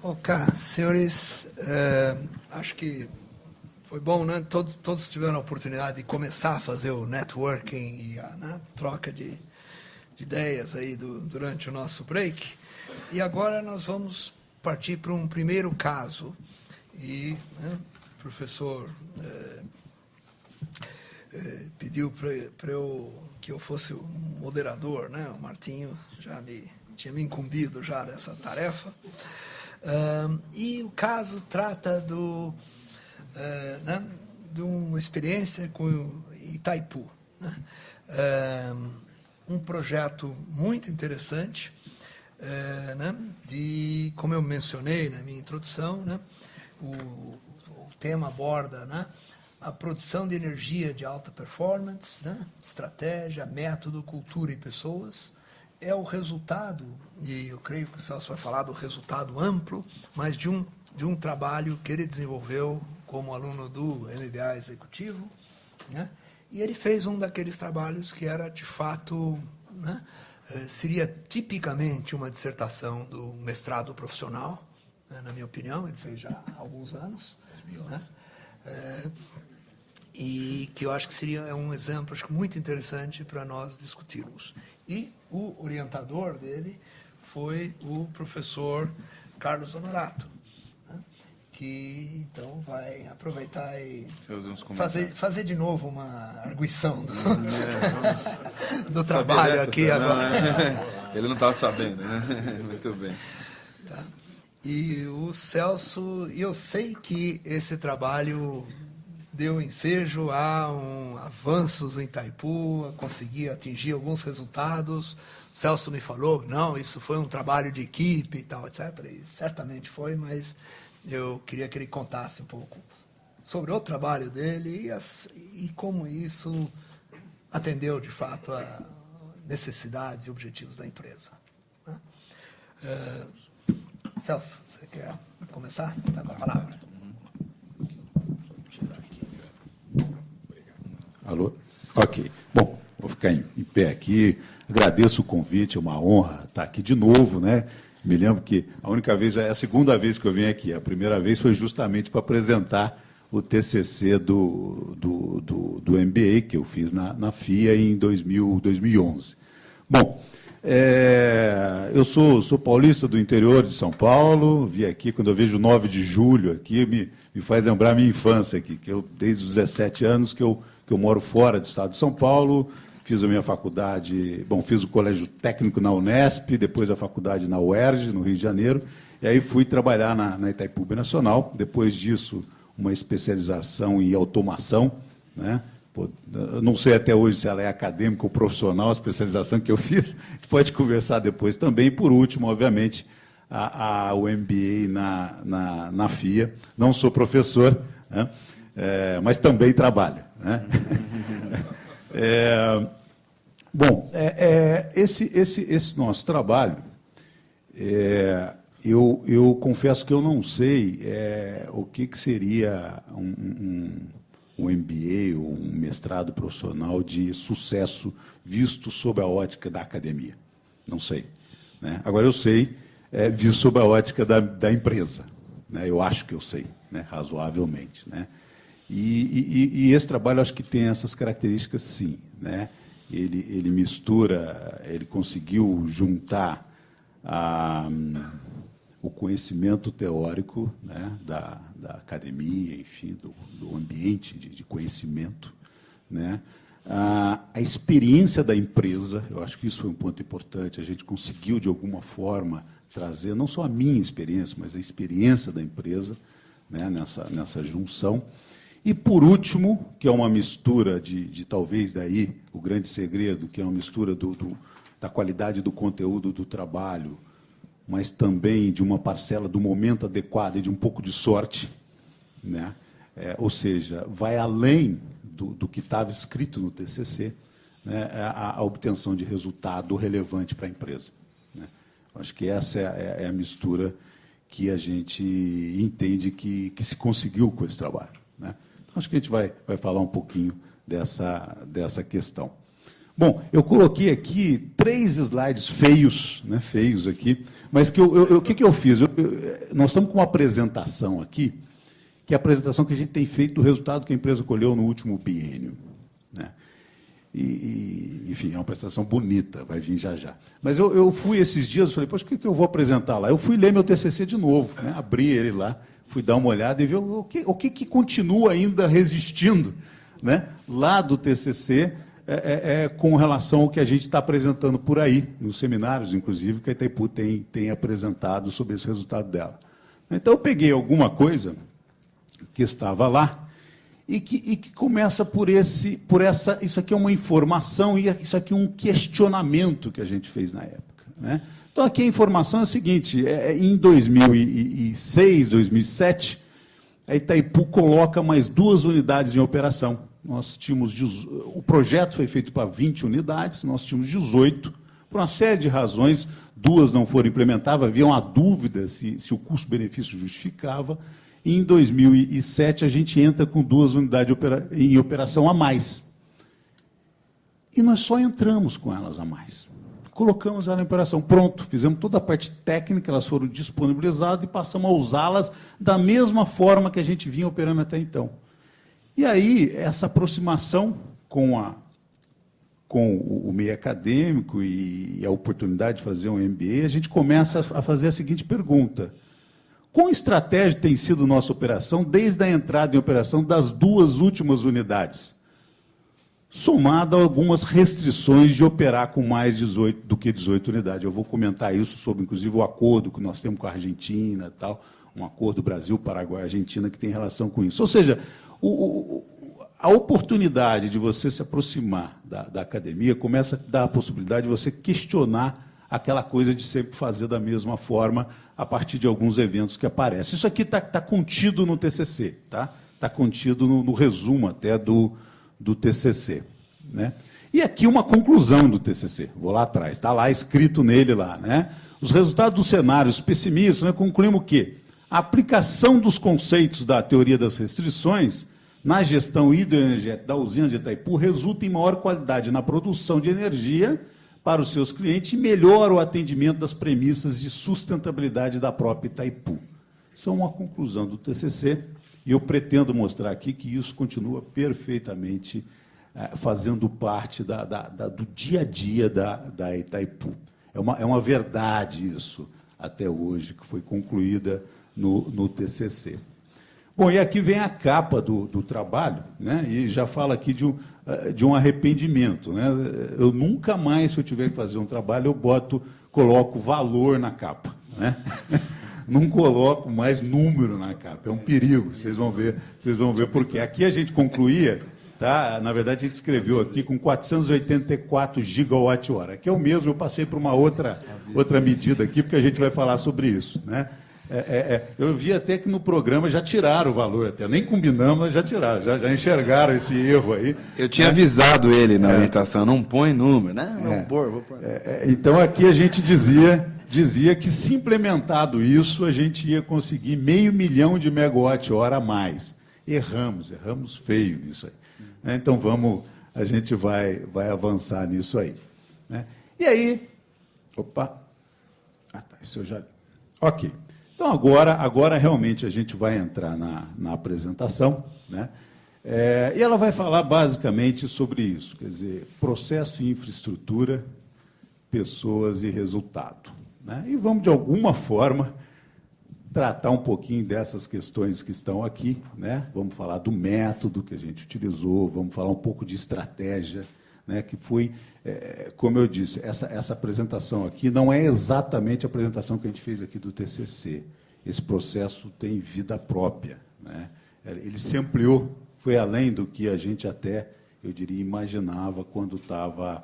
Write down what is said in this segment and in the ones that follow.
Ok, senhores, acho que foi bom, né? Todos tiveram a oportunidade de começar a fazer o networking e a, né, troca de ideias aí durante o nosso break. E agora nós vamos partir para um primeiro caso. E, né, o professor pediu que eu fosse o moderador, né? O Martinho tinha me incumbido já dessa tarefa. E o caso trata né, de uma experiência com o Itaipu. Né? Um projeto muito interessante, né, como eu mencionei na minha introdução, né, o tema aborda, né, a produção de energia de alta performance, né, estratégia, método, cultura e pessoas. É o resultado, e eu creio que o Celso vai falar do resultado amplo, mas de um trabalho que ele desenvolveu como aluno do MBA Executivo, né? E ele fez um daqueles trabalhos que era, de fato, né, seria tipicamente uma dissertação do mestrado profissional, né, na minha opinião, ele fez já há alguns anos. Né? E que eu acho que seria um exemplo muito interessante para nós discutirmos. E o orientador dele foi o professor Carlos Honorato, né, que então vai aproveitar e fazer de novo uma arguição do trabalho aqui agora. Ele não estava sabendo, né? Muito bem. Tá. E o Celso, eu sei que esse trabalho deu ensejo a avanços em Itaipu, a conseguir atingir alguns resultados. O Celso me falou, não, isso foi um trabalho de equipe e tal, etc. E certamente foi, mas eu queria que ele contasse um pouco sobre o trabalho dele e como isso atendeu, de fato, a necessidades e objetivos da empresa. Né? Celso, você quer começar? Está com a palavra. Alô? Ok. Bom, vou ficar em pé aqui. Agradeço o convite, é uma honra estar aqui de novo, né? Me lembro que a única vez, é a segunda vez que eu vim aqui. A primeira vez foi justamente para apresentar o TCC do MBA, que eu fiz na FIA em 2011. Bom, eu sou paulista do interior de São Paulo, vim aqui, quando eu vejo 9 de julho aqui, me faz lembrar a minha infância aqui, que eu, desde os 17 anos que eu moro fora do estado de São Paulo, fiz a minha faculdade, fiz o colégio técnico na Unesp, depois a faculdade na UERJ, no Rio de Janeiro, e aí fui trabalhar na Itaipu Binacional, depois disso uma especialização em automação, né? Eu não sei até hoje se ela é acadêmica ou profissional, a especialização que eu fiz, a gente pode conversar depois também, e por último, obviamente, o MBA na FIA, não sou professor, né? Mas também trabalho. Né? Esse nosso trabalho, eu confesso que eu não sei o que seria um MBA ou um mestrado profissional de sucesso visto sob a ótica da academia. Não sei. Né? Agora, eu sei, visto sob a ótica da empresa. Né? Eu acho que eu sei, né? Razoavelmente. Né? E esse trabalho, acho que tem essas características, sim. Né? Ele mistura, ele conseguiu juntar o conhecimento teórico, né, da academia, enfim, do ambiente de conhecimento, né, a experiência da empresa. Eu acho que isso foi um ponto importante. A gente conseguiu, de alguma forma, trazer não só a minha experiência, mas a experiência da empresa, né, nessa junção. E, por último, que é uma mistura de talvez daí o grande segredo, que é uma mistura da qualidade do conteúdo do trabalho, mas também de uma parcela do momento adequado e de um pouco de sorte, né? Ou seja, vai além do que estava escrito no TCC, né? A obtenção de resultado relevante para a empresa. Né? Acho que essa é a mistura que a gente entende que se conseguiu com esse trabalho. Né? Então, acho que a gente vai falar um pouquinho dessa questão. Bom, eu coloquei aqui 3 slides feios, né, feios aqui, mas o que eu fiz? Nós estamos com uma apresentação aqui, que é a apresentação que a gente tem feito do resultado que a empresa colheu no último biênio, né? Enfim, é uma apresentação bonita, vai vir já já. Mas eu fui esses dias, falei, poxa, o que eu vou apresentar lá? Eu fui ler meu TCC de novo, né? Abri ele lá, fui dar uma olhada e ver o que continua ainda resistindo, né? Lá do TCC, com relação ao que a gente está apresentando por aí, nos seminários, inclusive, que a Itaipu tem apresentado sobre esse resultado dela. Então, eu peguei alguma coisa que estava lá, e que começa por essa... Isso aqui é uma informação e isso aqui é um questionamento que a gente fez na época, né? Então, aqui a informação é a seguinte, em 2006, 2007, a Itaipu coloca mais 2 unidades em operação. Nós tínhamos... O projeto foi feito para 20 unidades, nós tínhamos 18. Por uma série de razões, 2 não foram implementadas, havia uma dúvida se o custo-benefício justificava. E em 2007, a gente entra com 2 unidades em operação a mais. E nós só entramos com elas a mais. Colocamos ela em operação. Pronto, fizemos toda a parte técnica, elas foram disponibilizadas e passamos a usá-las da mesma forma que a gente vinha operando até então. E aí, essa aproximação com o meio acadêmico e a oportunidade de fazer um MBA, a gente começa a fazer a seguinte pergunta. Quão estratégico tem sido nossa operação desde a entrada em operação das 2 últimas unidades, somado a algumas restrições de operar com mais do que 18 unidades. Eu vou comentar isso sobre, inclusive, o acordo que nós temos com a Argentina, tal, um acordo Brasil, Paraguai, Argentina, que tem relação com isso. Ou seja, a oportunidade de você se aproximar da academia começa a dar a possibilidade de você questionar aquela coisa de sempre fazer da mesma forma a partir de alguns eventos que aparecem. Isso aqui está contido no TCC, tá? Está contido no resumo até do TCC, né? E aqui uma conclusão do TCC, vou lá atrás, está lá escrito nele lá, né? Os resultados dos cenários pessimistas, né, concluímos o quê? A aplicação dos conceitos da teoria das restrições na gestão hidroenergética da usina de Itaipu resulta em maior qualidade na produção de energia para os seus clientes e melhora o atendimento das premissas de sustentabilidade da própria Itaipu. Isso é uma conclusão do TCC, e eu pretendo mostrar aqui que isso continua perfeitamente fazendo parte do dia a dia da Itaipu. É uma verdade isso, até hoje, que foi concluída no TCC. Bom, e aqui vem a capa do trabalho, né? E já fala aqui de um arrependimento, né? Eu nunca mais, se eu tiver que fazer um trabalho, coloco valor na capa, né? Não coloco mais número na capa, é um perigo, vocês vão ver por quê. Aqui a gente concluía, tá? Na verdade a gente escreveu aqui com 484 gigawatt-hora, que é o mesmo, eu passei para uma outra medida aqui, porque a gente vai falar sobre isso, né? Eu vi até que no programa já tiraram o valor, até nem combinamos, mas já tiraram, já enxergaram esse erro aí. Eu tinha avisado ele na orientação, não põe número, né? Não vou pôr. Então aqui a gente dizia que se implementado isso, a gente ia conseguir 500 mil de megawatt-hora a mais. Erramos feio nisso aí. Então a gente vai avançar nisso aí, né? E aí, isso eu já... Ok. Então, agora realmente a gente vai entrar na apresentação, né? E ela vai falar basicamente sobre isso, quer dizer, processo e infraestrutura, pessoas e resultado, né? E vamos, de alguma forma, tratar um pouquinho dessas questões que estão aqui, né? Vamos falar do método que a gente utilizou, vamos falar um pouco de estratégia, né, que foi, como eu disse, essa apresentação aqui não é exatamente a apresentação que a gente fez aqui do TCC. Esse processo tem vida própria, né? Ele se ampliou, foi além do que a gente até, eu diria, imaginava quando estava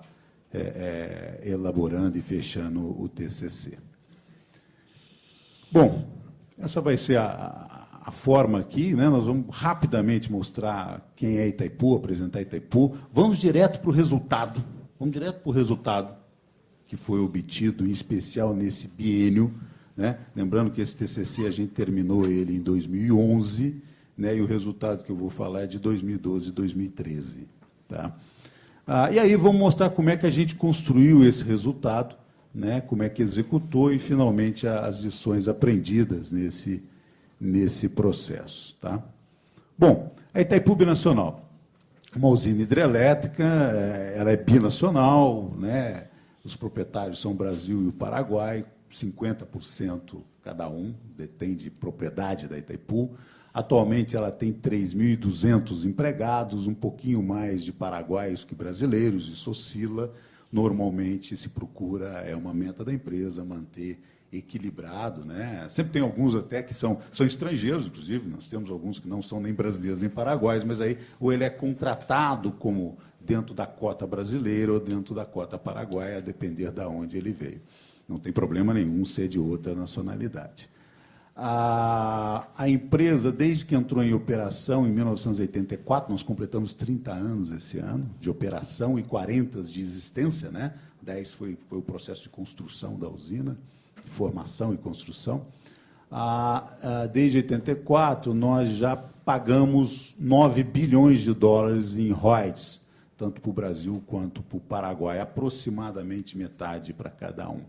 elaborando e fechando o TCC. Bom, essa vai ser a forma aqui, né? Nós vamos rapidamente mostrar quem é Itaipu, apresentar Itaipu. Vamos direto para o resultado. Vamos direto para o resultado que foi obtido, em especial nesse biênio, né? Lembrando que esse TCC a gente terminou ele em 2011, né? E o resultado que eu vou falar é de 2012 e 2013. Tá? E aí vamos mostrar como é que a gente construiu esse resultado, né, como é que executou e, finalmente, as lições aprendidas nesse processo. Tá? Bom, a Itaipu Binacional, uma usina hidrelétrica, ela é binacional, né, os proprietários são o Brasil e o Paraguai, 50% cada um detém de propriedade da Itaipu. Atualmente, ela tem 3.200 empregados, um pouquinho mais de paraguaios que brasileiros, isso oscila. Normalmente, se procura, é uma meta da empresa, manter equilibrado, né? Sempre tem alguns até que são estrangeiros, inclusive, nós temos alguns que não são nem brasileiros nem paraguaios, mas aí ou ele é contratado como dentro da cota brasileira ou dentro da cota paraguaia, a depender de onde ele veio. Não tem problema nenhum ser de outra nacionalidade. A empresa, desde que entrou em operação em 1984, nós completamos 30 anos esse ano de operação e 40 de existência, né? 10 foi o processo de construção da usina, de formação e construção. Desde 84, nós já pagamos 9 bilhões de dólares em royalties, tanto para o Brasil quanto para o Paraguai, aproximadamente metade para cada um.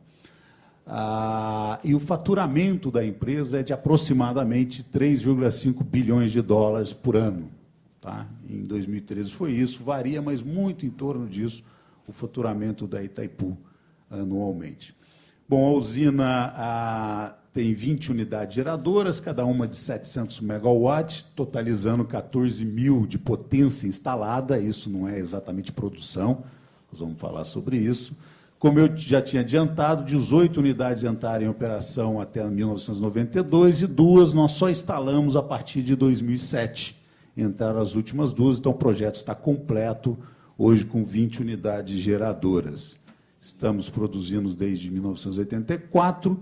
E o faturamento da empresa é de aproximadamente 3,5 bilhões de dólares por ano. Tá? Em 2013 foi isso, varia, mas muito em torno disso, o faturamento da Itaipu anualmente. Bom, a usina tem 20 unidades geradoras, cada uma de 700 megawatts, totalizando 14 mil de potência instalada. Isso não é exatamente produção, nós vamos falar sobre isso. Como eu já tinha adiantado, 18 unidades entraram em operação até 1992 e 2 nós só instalamos a partir de 2007. Entraram as últimas 2, então o projeto está completo, hoje com 20 unidades geradoras. Estamos produzindo desde 1984.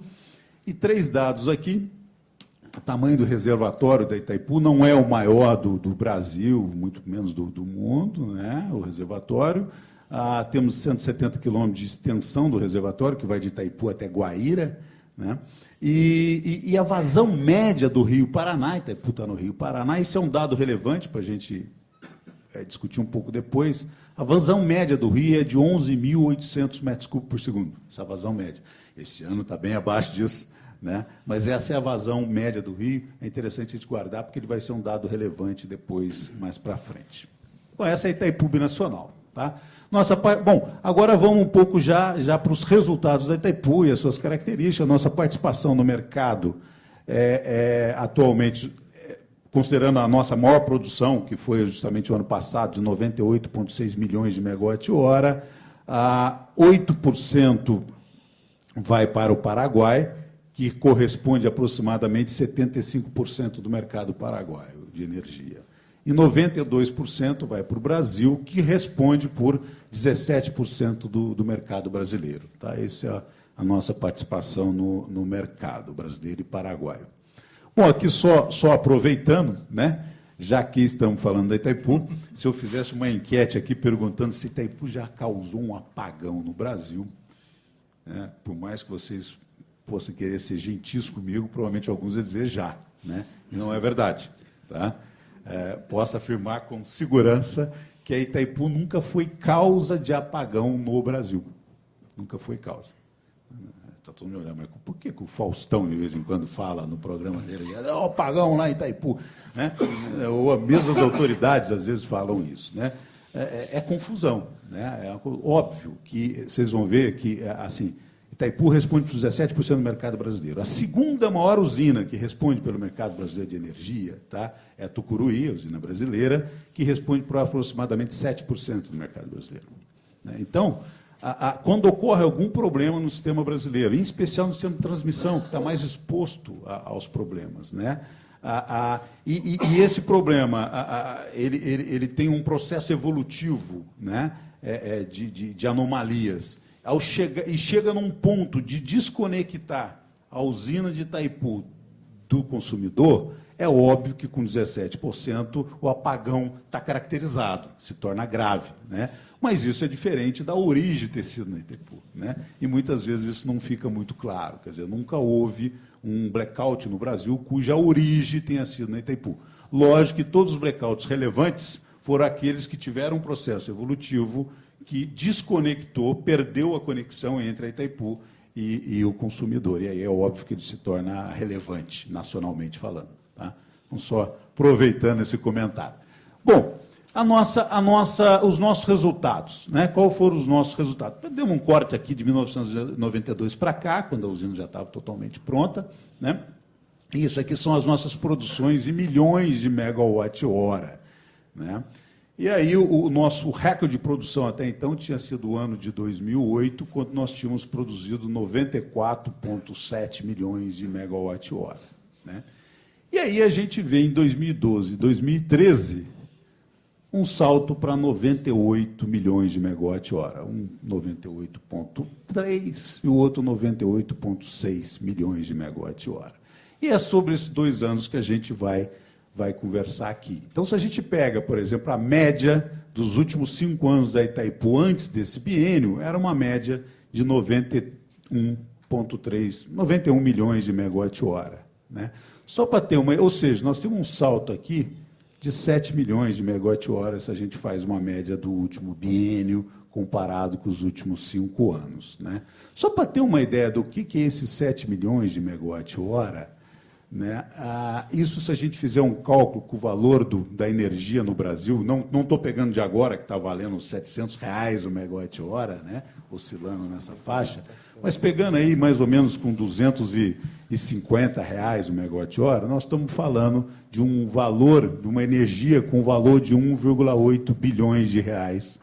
E 3 dados aqui. O tamanho do reservatório da Itaipu não é o maior do Brasil, muito menos do mundo, né, o reservatório. Temos 170 quilômetros de extensão do reservatório, que vai de Itaipu até Guaíra, né? E a vazão média do Rio Paraná, Itaipu está no Rio Paraná, isso é um dado relevante para a gente discutir um pouco depois. A vazão média do rio é de 11.800 metros cúbicos por segundo, essa vazão média. Esse ano está bem abaixo disso, né? Mas essa é a vazão média do rio, é interessante a gente guardar, porque ele vai ser um dado relevante depois, mais para frente. Bom, essa é a Itaipu Binacional. Tá? Bom, agora vamos um pouco já para os resultados da Itaipu e as suas características. Nossa participação no mercado atualmente, considerando a nossa maior produção, que foi justamente o ano passado, de 98,6 milhões de megawatt-hora, 8% vai para o Paraguai, que corresponde a aproximadamente 75% do mercado paraguaio de energia. E 92% vai para o Brasil, que responde por 17% do mercado brasileiro. Tá? Essa é a nossa participação no mercado brasileiro e paraguaio. Bom, aqui só aproveitando, né, já que estamos falando da Itaipu, se eu fizesse uma enquete aqui perguntando se Itaipu já causou um apagão no Brasil, né, por mais que vocês possam querer ser gentis comigo, provavelmente alguns iam dizer já, né, e não é verdade. Tá? Posso afirmar com segurança que a Itaipu nunca foi causa de apagão no Brasil. Nunca foi causa. Está todo mundo olhando, mas por que o Faustão, de vez em quando, fala no programa dele, apagão lá em Itaipu? Né? Ou mesmo as autoridades, às vezes, falam isso. Né? É confusão. Né? É óbvio que vocês vão ver que, assim, Itaipu responde por 17% do mercado brasileiro. A segunda maior usina que responde pelo mercado brasileiro de energia, tá, é a Tucuruí, a usina brasileira, que responde por aproximadamente 7% do mercado brasileiro. Então, quando ocorre algum problema no sistema brasileiro, em especial no sistema de transmissão, que está mais exposto aos problemas, né? E esse problema ele tem um processo evolutivo, né, de anomalias. Chega num ponto de desconectar a usina de Itaipu do consumidor, é óbvio que com 17% o apagão está caracterizado, se torna grave. Né? Mas isso é diferente da origem ter sido na Itaipu. Né? E muitas vezes isso não fica muito claro. Quer dizer, nunca houve um blackout no Brasil cuja origem tenha sido na Itaipu. Lógico que todos os blackouts relevantes foram aqueles que tiveram um processo evolutivo que desconectou, perdeu a conexão entre a Itaipu e o consumidor. E aí é óbvio que ele se torna relevante, nacionalmente falando. Tá? Então, só aproveitando esse comentário. Bom, os nossos resultados. Né? Qual foram os nossos resultados? Demos um corte aqui de 1992 para cá, quando a usina já estava totalmente pronta. Né? E isso aqui são as nossas produções em milhões de megawatt-hora. Né? E aí o nosso recorde de produção até então tinha sido o ano de 2008, quando nós tínhamos produzido 94,7 milhões de megawatt-hora. Né? E aí a gente vê em 2012 e 2013 um salto para 98 milhões de megawatt-hora, um 98,3 e o outro 98,6 milhões de megawatt-hora. E é sobre esses 2 anos que a gente vai conversar aqui. Então, se a gente pega, por exemplo, a média dos últimos 5 anos da Itaipu antes desse biênio, era uma média de 91 milhões de megawatt-hora. Né? Só para ter uma... Ou seja, nós temos um salto aqui de 7 milhões de megawatt-hora se a gente faz uma média do último biênio comparado com os últimos 5 anos. Né? Só para ter uma ideia do que é esses 7 milhões de megawatt-hora, né? Isso, se a gente fizer um cálculo com o valor da energia no Brasil, não estou pegando de agora, que está valendo R$700 o megawatt-hora, né? Oscilando nessa faixa, mas pegando aí mais ou menos com R$250 o megawatt-hora, nós estamos falando de um valor, de uma energia com valor de 1,8 bilhões de reais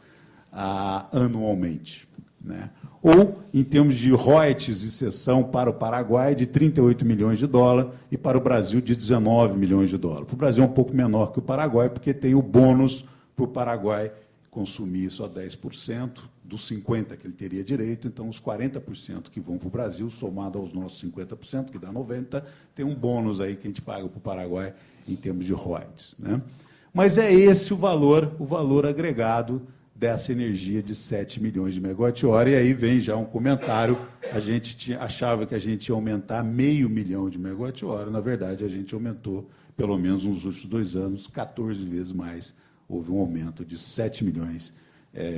anualmente. Né? Ou, em termos de royalties e cessão para o Paraguai, de 38 milhões de dólares, e para o Brasil, de 19 milhões de dólares. Para o Brasil é um pouco menor que o Paraguai, porque tem o bônus para o Paraguai consumir só 10% dos 50% que ele teria direito, então os 40% que vão para o Brasil, somado aos nossos 50%, que dá 90%, tem um bônus aí que a gente paga para o Paraguai em termos de royalties. Né? Mas é esse o valor agregado dessa energia de 7 milhões de megawatt-hora, e aí vem já um comentário, a gente achava que a gente ia aumentar 500 mil de megawatt-hora, na verdade a gente aumentou, pelo menos nos últimos 2 anos, 14 vezes mais, houve um aumento de 7 milhões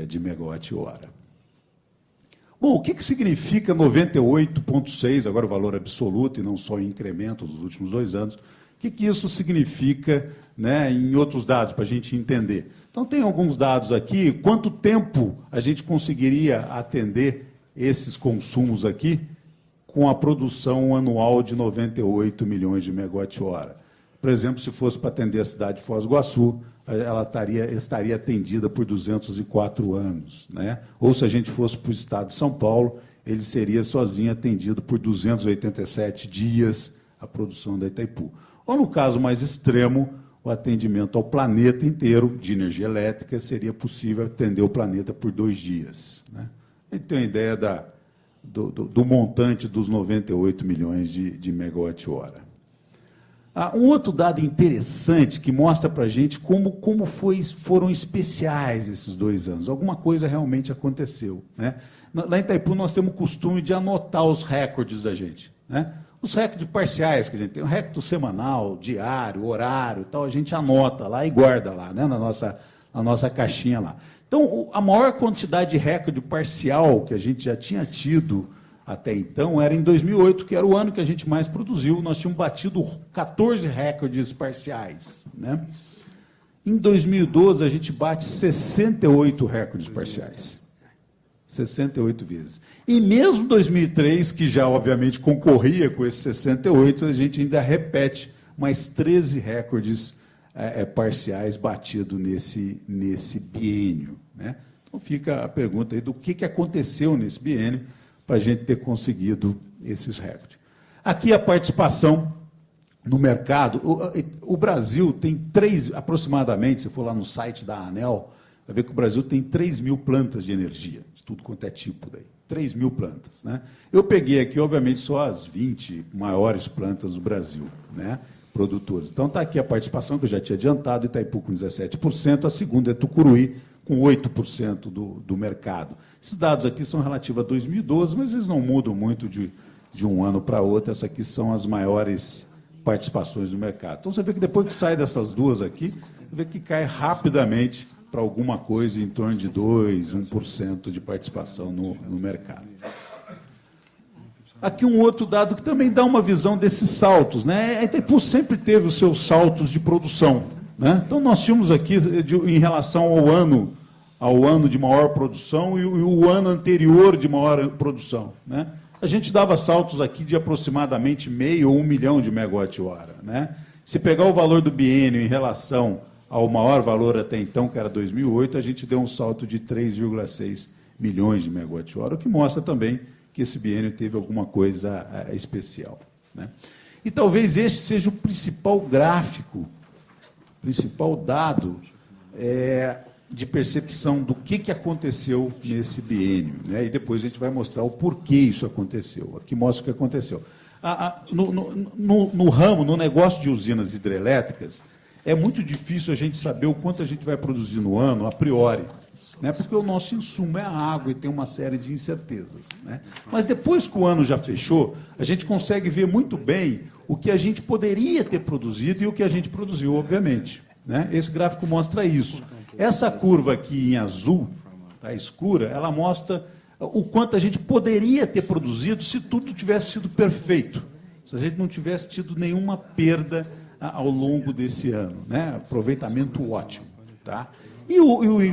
de megawatt-hora. Bom, o que significa 98,6, agora o valor absoluto e não só em incremento dos últimos 2 anos, o que isso significa, né, em outros dados, para a gente entender? Então, tem alguns dados aqui. Quanto tempo a gente conseguiria atender esses consumos aqui com a produção anual de 98 milhões de megawatt-hora? Por exemplo, se fosse para atender a cidade de Foz do Iguaçu, ela estaria atendida por 204 anos. Né? Ou, se a gente fosse para o estado de São Paulo, ele seria sozinho atendido por 287 dias a produção da Itaipu. Ou, no caso mais extremo, o atendimento ao planeta inteiro de energia elétrica, seria possível atender o planeta por 2 dias. Né? A gente tem uma ideia do montante dos 98 milhões de megawatt-hora. Um outro dado interessante que mostra para a gente como foram especiais esses 2 anos. Alguma coisa realmente aconteceu. Né? Lá em Itaipu, nós temos o costume de anotar os recordes da gente. Né? Os recordes parciais que a gente tem, o recorde semanal, diário, horário, tal, a gente anota lá e guarda lá, né, na nossa caixinha lá. Então, a maior quantidade de recorde parcial que a gente já tinha tido até então era em 2008, que era o ano que a gente mais produziu. Nós tínhamos batido 14 recordes parciais. Né? Em 2012, a gente bate 68 recordes parciais. 68 vezes. E mesmo 2003, que já, obviamente, concorria com esses 68, a gente ainda repete mais 13 recordes parciais batidos nesse biênio. Né? Então, fica a pergunta aí do que aconteceu nesse biênio para a gente ter conseguido esses recordes. Aqui a participação no mercado. O Brasil tem aproximadamente, se for lá no site da ANEEL, vai ver que o Brasil tem 3 mil plantas de energia. Tudo quanto é tipo daí. 3 mil plantas. Né? Eu peguei aqui, obviamente, só as 20 maiores plantas do Brasil, né? Produtoras. Então, está aqui a participação, que eu já tinha adiantado, Itaipu com 17%, a segunda é Tucuruí, com 8% do mercado. Esses dados aqui são relativos a 2012, mas eles não mudam muito de um ano para outro. Essas aqui são as maiores participações do mercado. Então, você vê que depois que sai dessas duas aqui, você vê que cai rapidamente para alguma coisa em torno de 2%, 1% de participação no mercado. Aqui um outro dado que também dá uma visão desses saltos, né? A Itaipu sempre teve os seus saltos de produção, né? Então nós tínhamos aqui em relação ao ano de maior produção e o ano anterior de maior produção, né? A gente dava saltos aqui de aproximadamente 0,5 ou 1 milhão de megawatt-hora, né? Se pegar o valor do biênio em relação ao maior valor até então, que era 2008, a gente deu um salto de 3,6 milhões de megawatt-hora, o que mostra também que esse biênio teve alguma coisa especial, né? E talvez este seja o principal gráfico, o principal dado de percepção do que aconteceu nesse biênio, né? E depois a gente vai mostrar o porquê isso aconteceu. Aqui mostra o que aconteceu. No ramo, no negócio de usinas hidrelétricas, é muito difícil a gente saber o quanto a gente vai produzir no ano, a priori, né? Porque o nosso insumo é a água e tem uma série de incertezas, né? Mas depois que o ano já fechou, a gente consegue ver muito bem o que a gente poderia ter produzido e o que a gente produziu, obviamente, né? Esse gráfico mostra isso. Essa curva aqui em azul, tá, escura, ela mostra o quanto a gente poderia ter produzido se tudo tivesse sido perfeito, se a gente não tivesse tido nenhuma perda ao longo desse ano, né? Aproveitamento ótimo, tá? E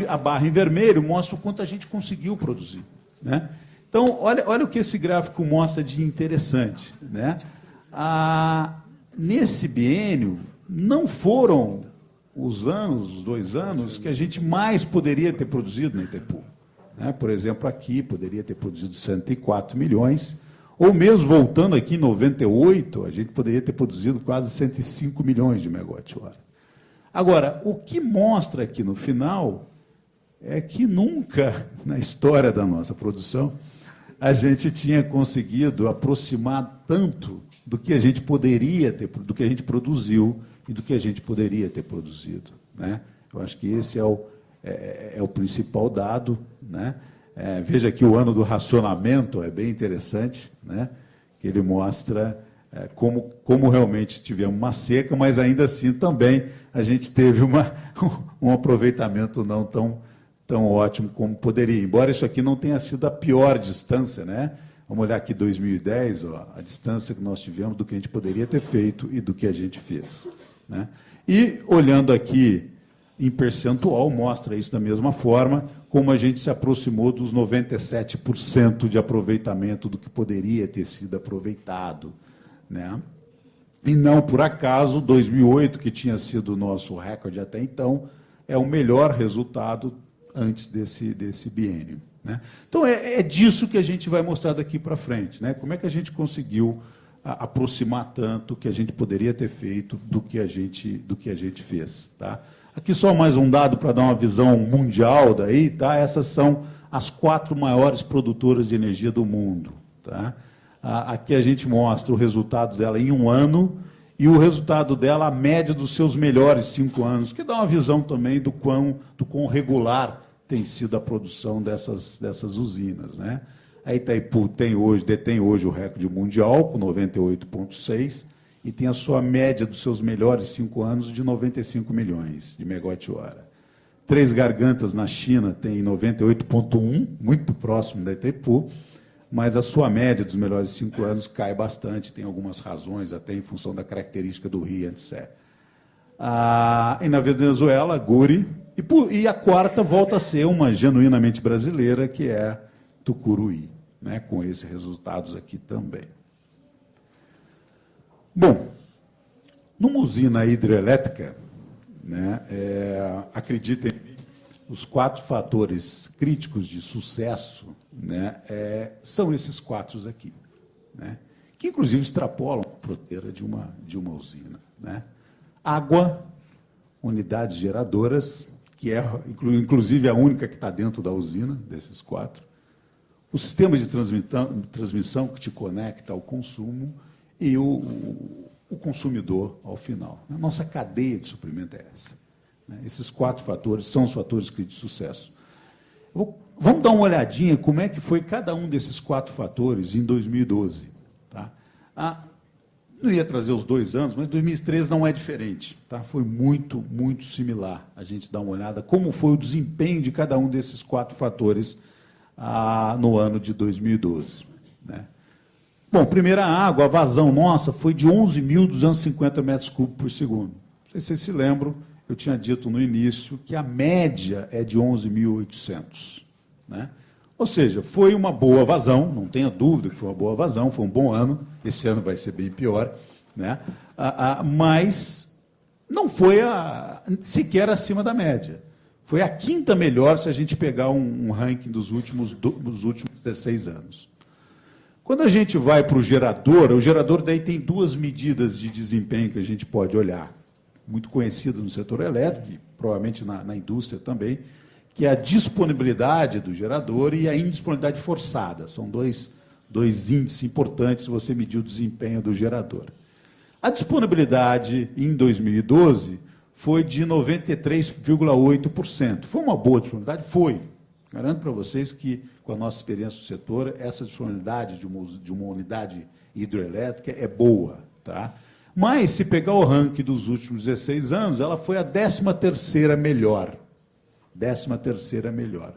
a barra em vermelho mostra o quanto a gente conseguiu produzir, né? Então, olha o que esse gráfico mostra de interessante, né? Nesse biênio, não foram os 2 anos, que a gente mais poderia ter produzido na Itaipu, né? Por exemplo, aqui poderia ter produzido 104 milhões, ou mesmo voltando aqui em 98, a gente poderia ter produzido quase 105 milhões de megawatt-hora. Agora, o que mostra aqui no final é que nunca na história da nossa produção a gente tinha conseguido aproximar tanto do que a gente poderia ter, do que a gente produziu e do que a gente poderia ter produzido, né? Eu acho que esse é o principal dado, né? Veja aqui o ano do racionamento, é bem interessante, né? Que ele mostra como realmente tivemos uma seca, mas ainda assim também a gente teve um aproveitamento não tão ótimo como poderia, embora isso aqui não tenha sido a pior distância, né? Vamos olhar aqui 2010, ó, a distância que nós tivemos do que a gente poderia ter feito e do que a gente fez, né? E olhando aqui em percentual, mostra isso da mesma forma, como a gente se aproximou dos 97% de aproveitamento do que poderia ter sido aproveitado, né? E não por acaso, 2008, que tinha sido o nosso recorde até então, é o melhor resultado antes desse biênio, né? Então, é disso que a gente vai mostrar daqui para frente, né? Como é que a gente conseguiu aproximar tanto que a gente poderia ter feito do que a gente fez, tá? Aqui só mais um dado para dar uma visão mundial daí, tá? Essas são as 4 maiores produtoras de energia do mundo, tá? Aqui a gente mostra o resultado dela em 1 ano e o resultado dela, a média dos seus melhores 5 anos, que dá uma visão também do quão regular tem sido a produção dessas usinas, né? A Itaipu detém hoje o recorde mundial, com 98,6, e tem a sua média dos seus melhores 5 anos de 95 milhões de megawatt-hora. Três Gargantas, na China, tem 98,1, muito próximo da Itaipu, mas a sua média dos melhores 5 anos cai bastante, tem algumas razões, até em função da característica do rio, etc. E na Venezuela, Guri, e a quarta volta a ser uma genuinamente brasileira, que é Tucuruí, né, com esses resultados aqui também. Bom, numa usina hidrelétrica, né, acreditem, os 4 fatores críticos de sucesso, né, são esses 4 aqui, né, que inclusive extrapolam a fronteira de uma usina, né? Água, unidades geradoras, que é inclusive a única que está dentro da usina, desses 4. O sistema de transmissão que te conecta ao consumo e o consumidor ao final. A nossa cadeia de suprimento é essa, né? Esses 4 fatores são os fatores de sucesso. Vamos dar uma olhadinha como é que foi cada um desses 4 fatores em 2012. Tá? não ia trazer os 2 anos, mas 2013 não é diferente. Tá? Foi muito, muito similar. A gente dá uma olhada como foi o desempenho de cada um desses 4 fatores no ano de 2012. Né? Bom, primeira água, a vazão nossa foi de 11.250 metros cúbicos por segundo. Não sei se vocês se lembram, eu tinha dito no início que a média é de 11.800. Né? Ou seja, foi uma boa vazão, não tenha dúvida que foi uma boa vazão, foi um bom ano, esse ano vai ser bem pior, né? Mas não foi sequer acima da média. Foi a 5ª melhor se a gente pegar um ranking dos últimos 16 anos. Quando a gente vai para o gerador daí tem 2 medidas de desempenho que a gente pode olhar, muito conhecida no setor elétrico, e provavelmente na indústria também, que é a disponibilidade do gerador e a indisponibilidade forçada. São dois índices importantes se você medir o desempenho do gerador. A disponibilidade em 2012 foi de 93,8%. Foi uma boa disponibilidade? Foi. Garanto para vocês que, com a nossa experiência no setor, essa disponibilidade de uma unidade hidroelétrica é boa. Tá? Mas, se pegar o ranking dos últimos 16 anos, ela foi a 13ª melhor. 13ª melhor.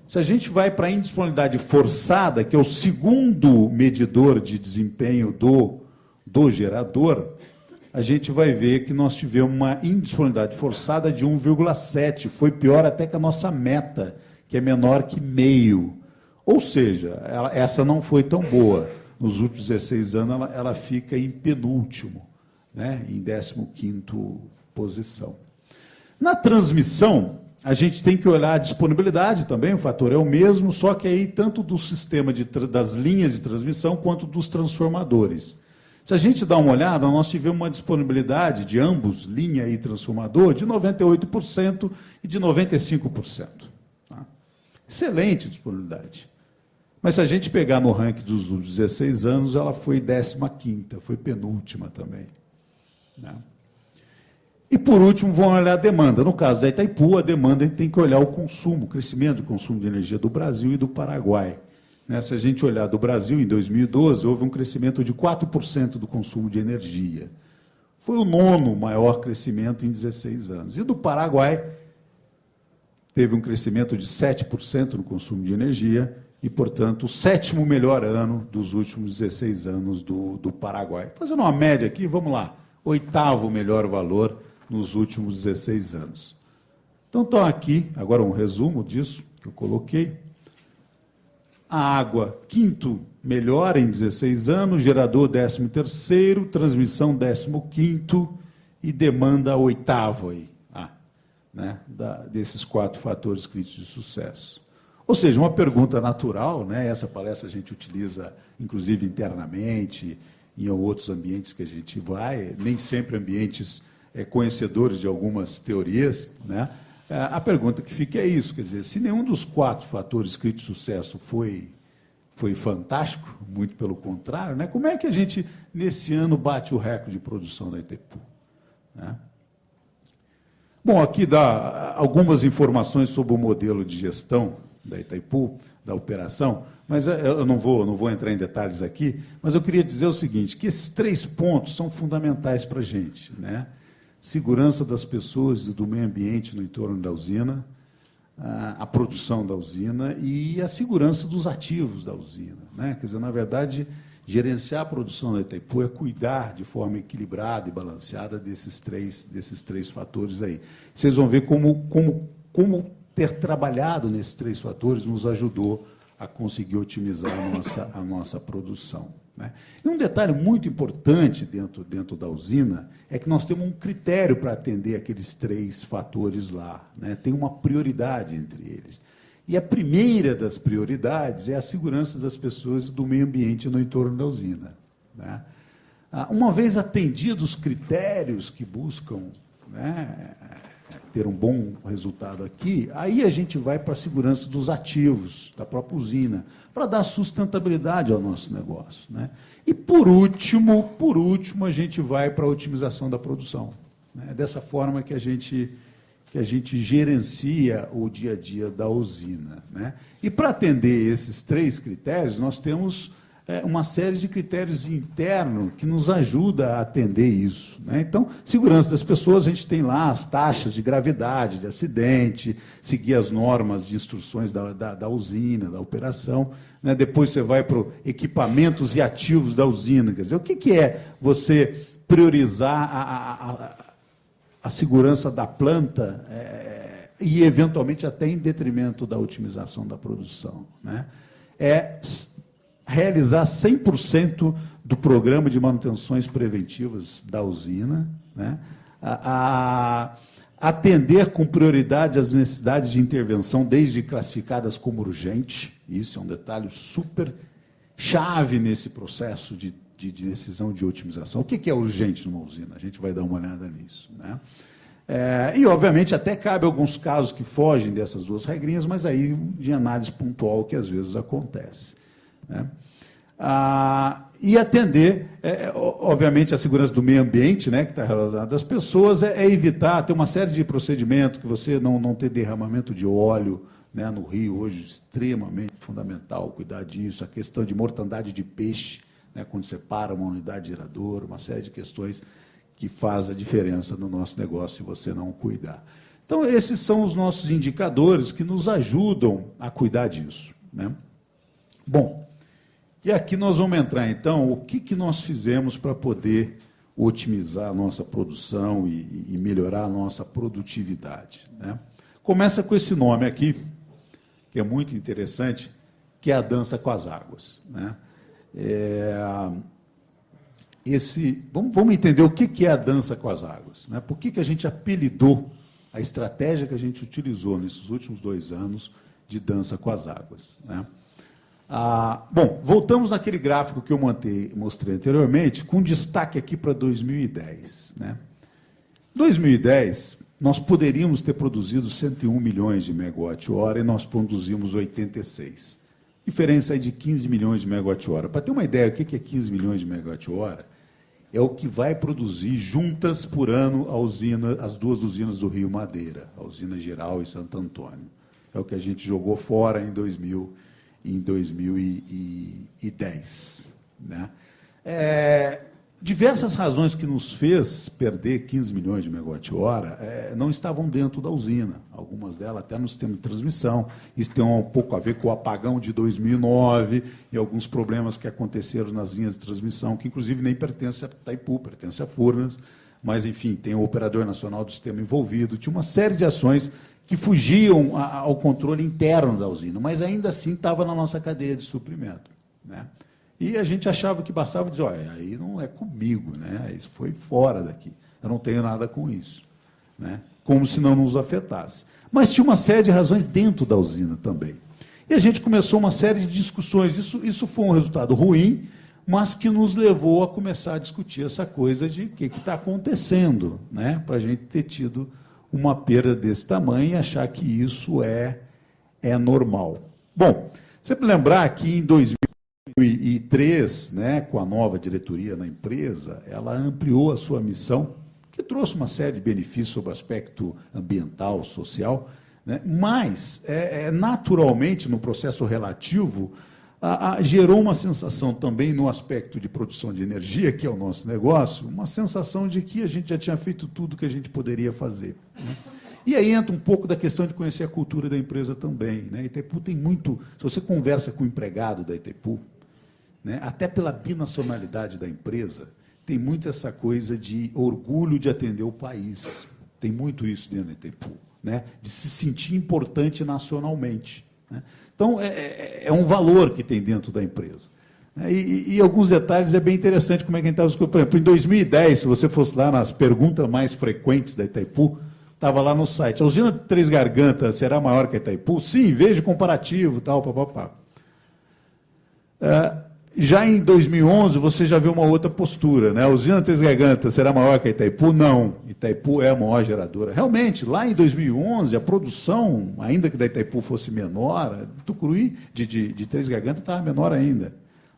Se a gente vai para a indisponibilidade forçada, que é o segundo medidor de desempenho do gerador, a gente vai ver que nós tivemos uma indisponibilidade forçada de 1,7. Foi pior até que a nossa meta, que é menor que meio. Ou seja, essa não foi tão boa. Nos últimos 16 anos, ela fica em penúltimo, né? Em 15ª posição. Na transmissão, a gente tem que olhar a disponibilidade também, o fator é o mesmo, só que aí tanto do sistema das linhas de transmissão quanto dos transformadores. Se a gente dá uma olhada, nós tivemos uma disponibilidade de ambos, linha e transformador, de 98% e de 95%. Tá? Excelente disponibilidade. Mas se a gente pegar no ranking dos 16 anos, ela foi 15ª, foi penúltima também. Né? E, por último, vamos olhar a demanda. No caso da Itaipu, a demanda a gente tem que olhar o consumo, o crescimento do consumo de energia do Brasil e do Paraguai. Né? Se a gente olhar do Brasil, em 2012, houve um crescimento de 4% do consumo de energia. Foi o 9º maior crescimento em 16 anos. E do Paraguai, teve um crescimento de 7% no consumo de energia e, portanto, o 7º melhor ano dos últimos 16 anos do Paraguai. Fazendo uma média aqui, vamos lá, 8º melhor valor nos últimos 16 anos. Então, estão aqui, agora um resumo disso que eu coloquei. A água, 5º melhor em 16 anos, gerador 13º, transmissão 15º e demanda 8º aí, né, desses 4 fatores críticos de sucesso. Ou seja, uma pergunta natural, né, essa palestra a gente utiliza, inclusive, internamente, em outros ambientes que a gente vai, nem sempre ambientes conhecedores de algumas teorias, né? A pergunta que fica é isso, quer dizer, se nenhum dos 4 fatores críticos de sucesso foi fantástico, muito pelo contrário, né? Como é que a gente, nesse ano, bate o recorde de produção da Itaipu? Né? Bom, aqui dá algumas informações sobre o modelo de gestão da Itaipu, da operação, mas eu não vou entrar em detalhes aqui, mas eu queria dizer o seguinte, que esses 3 pontos são fundamentais para a gente, né? Segurança das pessoas e do meio ambiente no entorno da usina, a produção da usina e a segurança dos ativos da usina, né? Quer dizer, na verdade, gerenciar a produção da Itaipu é cuidar de forma equilibrada e balanceada desses três fatores aí. Vocês vão ver como ter trabalhado nesses 3 fatores nos ajudou a conseguir otimizar a nossa produção. Né? E um detalhe muito importante dentro da usina é que nós temos um critério para atender aqueles 3 fatores lá. Né? Tem uma prioridade entre eles. E a primeira das prioridades é a segurança das pessoas e do meio ambiente no entorno da usina. Né? Uma vez atendidos os critérios que buscam, né, ter um bom resultado aqui, aí a gente vai para a segurança dos ativos da própria usina, para dar sustentabilidade ao nosso negócio. Né? E, por último, a gente vai para a otimização da produção. Né? É dessa forma que a gente gerencia o dia a dia da usina. Né? E, para atender esses 3 critérios, nós temos uma série de critérios internos que nos ajuda a atender isso, né? Então, segurança das pessoas, a gente tem lá as taxas de gravidade, de acidente, seguir as normas de instruções da usina, da operação, né? Depois você vai para equipamentos e ativos da usina. Quer dizer, o que é você priorizar a segurança da planta e, eventualmente, até em detrimento da otimização da produção, né? É realizar 100% do programa de manutenções preventivas da usina, né? Atender com prioridade as necessidades de intervenção, desde classificadas como urgente, isso é um detalhe super chave nesse processo de decisão de otimização. O que é urgente numa usina? A gente vai dar uma olhada nisso, né? E, obviamente, até cabe alguns casos que fogem dessas duas regrinhas, mas aí de análise pontual que às vezes acontece, né? E atender, obviamente, a segurança do meio ambiente, né, que está relacionado às pessoas, evitar, ter uma série de procedimentos, que você não ter derramamento de óleo, né, no rio, hoje, extremamente fundamental cuidar disso, a questão de mortandade de peixe, né, quando você para uma unidade geradora, uma série de questões que faz a diferença no nosso negócio se você não cuidar. Então, esses são os nossos indicadores que nos ajudam a cuidar disso, né? Bom, e aqui nós vamos entrar, então, o que nós fizemos para poder otimizar a nossa produção e melhorar a nossa produtividade, né? Começa com esse nome aqui, que é muito interessante, que é a dança com as águas, né? Vamos entender o que é a dança com as águas, né? Por que a gente apelidou a estratégia que a gente utilizou nesses últimos 2 anos de dança com as águas, né? Bom, voltamos naquele gráfico que eu mostrei anteriormente, com destaque aqui para 2010, né? 2010, nós poderíamos ter produzido 101 milhões de megawatt-hora e nós produzimos 86. Diferença aí de 15 milhões de megawatt-hora. Para ter uma ideia, o que é 15 milhões de megawatt-hora? É o que vai produzir juntas por ano as 2 usinas do Rio Madeira, a usina Geral e Santo Antônio. É o que a gente jogou fora em 2010. Né? Diversas razões que nos fez perder 15 milhões de megawatt-hora não estavam dentro da usina. Algumas delas até no sistema de transmissão. Isso tem um pouco a ver com o apagão de 2009 e alguns problemas que aconteceram nas linhas de transmissão, que inclusive nem pertence a Itaipu, pertence a Furnas, mas, enfim, tem o operador nacional do sistema envolvido. Tinha uma série de ações que fugiam ao controle interno da usina, mas ainda assim estava na nossa cadeia de suprimento, né? E a gente achava que bastava dizer, olha, aí não é comigo, né? Isso foi fora daqui, eu não tenho nada com isso, né? Como se não nos afetasse. Mas tinha uma série de razões dentro da usina também. E a gente começou uma série de discussões, isso foi um resultado ruim, mas que nos levou a começar a discutir essa coisa de o que está acontecendo, né? Para a gente ter tido uma perda desse tamanho e achar que isso é normal. Bom, sempre lembrar que em 2003, né, com a nova diretoria na empresa, ela ampliou a sua missão, que trouxe uma série de benefícios sobre o aspecto ambiental, social, né, mas, naturalmente, no processo relativo, gerou uma sensação também no aspecto de produção de energia, que é o nosso negócio, uma sensação de que a gente já tinha feito tudo que a gente poderia fazer, né? E aí entra um pouco da questão de conhecer a cultura da empresa também, né? Itaipu tem muito... Se você conversa com o empregado da Itaipu, né, até pela binacionalidade da empresa, tem muito essa coisa de orgulho de atender o país. Tem muito isso dentro da Itaipu, né? De se sentir importante nacionalmente, né? Então, é um valor que tem dentro da empresa. E alguns detalhes é bem interessante como é que a gente estava... Por exemplo, em 2010, se você fosse lá nas perguntas mais frequentes da Itaipu, estava lá no site, a usina de Três Gargantas será maior que a Itaipu? Sim, veja o comparativo, tal, papapá. Já em 2011, você já vê uma outra postura, né? A usina Três Gargantas será maior que a Itaipu? Não, Itaipu é a maior geradora. Realmente, lá em 2011, a produção, ainda que da Itaipu fosse menor, Tucuruí, de Três Gargantas, estava menor ainda.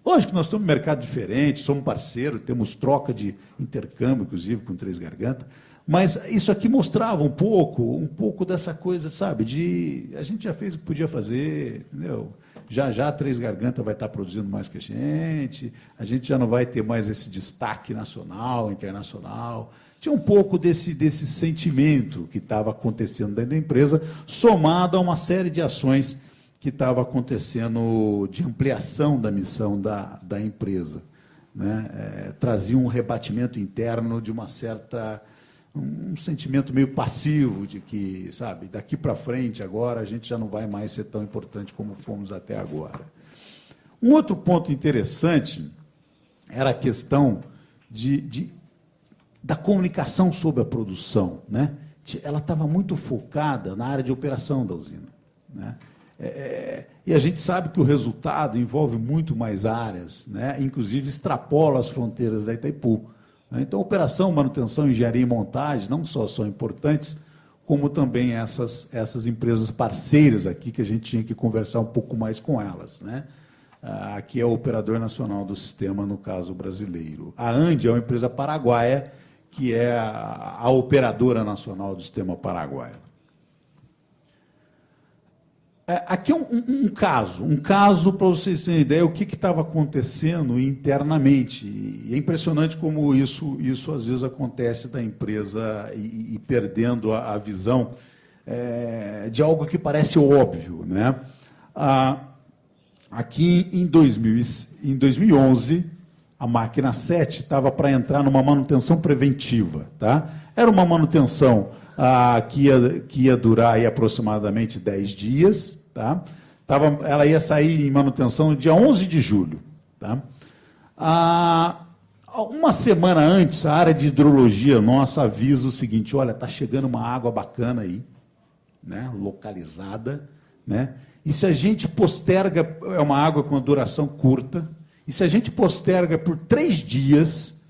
Lógico que nós estamos em mercado diferente, somos parceiros, temos troca de intercâmbio, inclusive, com Três Gargantas, Mas isso aqui mostrava um pouco dessa coisa, sabe, de a gente já fez o que podia fazer, entendeu? Já a Três Gargantas vai estar produzindo mais que a gente já não vai ter mais esse destaque nacional, internacional. Tinha um pouco desse sentimento que estava acontecendo dentro da empresa, somado a uma série de ações que estava acontecendo de ampliação da missão da empresa, né? Trazia um rebatimento interno de um sentimento meio passivo de que, sabe, daqui para frente, agora, a gente já não vai mais ser tão importante como fomos até agora. Um outro ponto interessante era a questão da comunicação sobre a produção, né? Ela estava muito focada na área de operação da usina, né? E a gente sabe que o resultado envolve muito mais áreas, né? Inclusive extrapola as fronteiras da Itaipu. Então, operação, manutenção, engenharia e montagem não só são importantes, como também essas empresas parceiras aqui, que a gente tinha que conversar um pouco mais com elas, né? Aqui é o operador nacional do sistema, no caso brasileiro. A ANDE é uma empresa paraguaia, que é a operadora nacional do sistema paraguaio. Aqui é um caso para vocês terem ideia o que estava acontecendo internamente. E é impressionante como isso às vezes acontece da empresa e perdendo a visão de algo que parece óbvio, né? Aqui em 2011, a máquina 7 estava para entrar numa manutenção preventiva, tá? Era uma manutenção que ia durar aí aproximadamente 10 dias, tá? Ela ia sair em manutenção no dia 11 de julho. Tá? Uma semana antes, a área de hidrologia nossa avisa o seguinte: olha, está chegando uma água bacana aí, né, localizada, né? E se a gente posterga, é uma água com duração curta, e se a gente posterga por 3 dias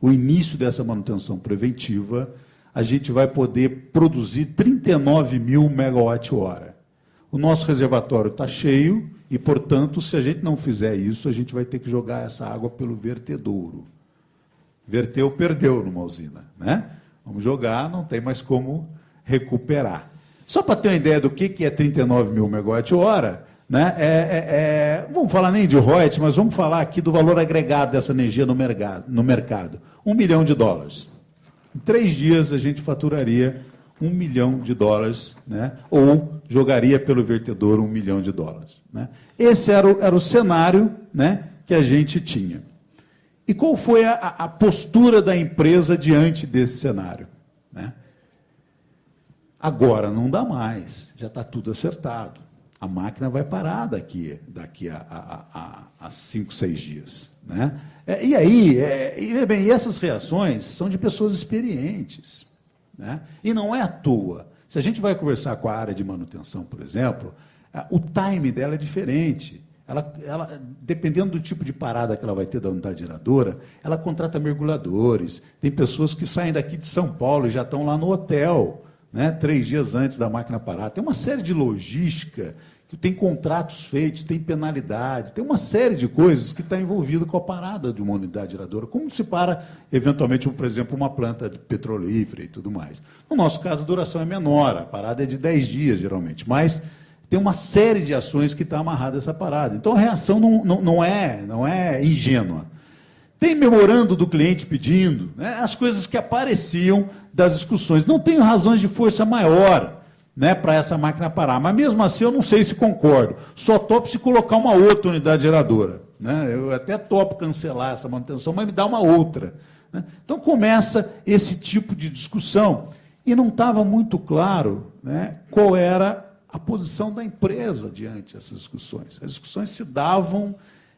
o início dessa manutenção preventiva, a gente vai poder produzir 39 mil megawatt-hora. O nosso reservatório está cheio e, portanto, se a gente não fizer isso, a gente vai ter que jogar essa água pelo vertedouro. Verteu, perdeu numa usina, né? Vamos jogar, não tem mais como recuperar. Só para ter uma ideia do que é 39 mil megawatt-hora, né? Não vamos falar nem de royalties, mas vamos falar aqui do valor agregado dessa energia no mercado. $1 milhão. Em 3 dias, a gente faturaria $1 milhão, né? Ou jogaria pelo vertedor $1 milhão. Né? Esse era o cenário, né, que a gente tinha. E qual foi a postura da empresa diante desse cenário? Né? Agora não dá mais, já está tudo acertado. A máquina vai parar daqui a 5, 6 dias. Né? E aí, e essas reações são de pessoas experientes. Né? E não é à toa. Se a gente vai conversar com a área de manutenção, por exemplo, o time dela é diferente. Ela, dependendo do tipo de parada que ela vai ter da unidade geradora, ela contrata mergulhadores. Tem pessoas que saem daqui de São Paulo e já estão lá no hotel, né, 3 dias antes da máquina parar. Tem uma série de logística, que tem contratos feitos, tem penalidade, tem uma série de coisas que está envolvida com a parada de uma unidade geradora, como se para, eventualmente, por exemplo, uma planta petrolífera e tudo mais. No nosso caso, a duração é menor, a parada é de 10 dias, geralmente, mas tem uma série de ações que está amarrada a essa parada. Então, a reação não é ingênua. Tem memorando do cliente pedindo, né, as coisas que apareciam das discussões. Não tenho razões de força maior, né, para essa máquina parar, mas mesmo assim eu não sei se concordo. Só topo se colocar uma outra unidade geradora. Né? Eu até topo cancelar essa manutenção, mas me dá uma outra. Né? Então começa esse tipo de discussão. E não estava muito claro, né, qual era a posição da empresa diante dessas discussões. As discussões se davam,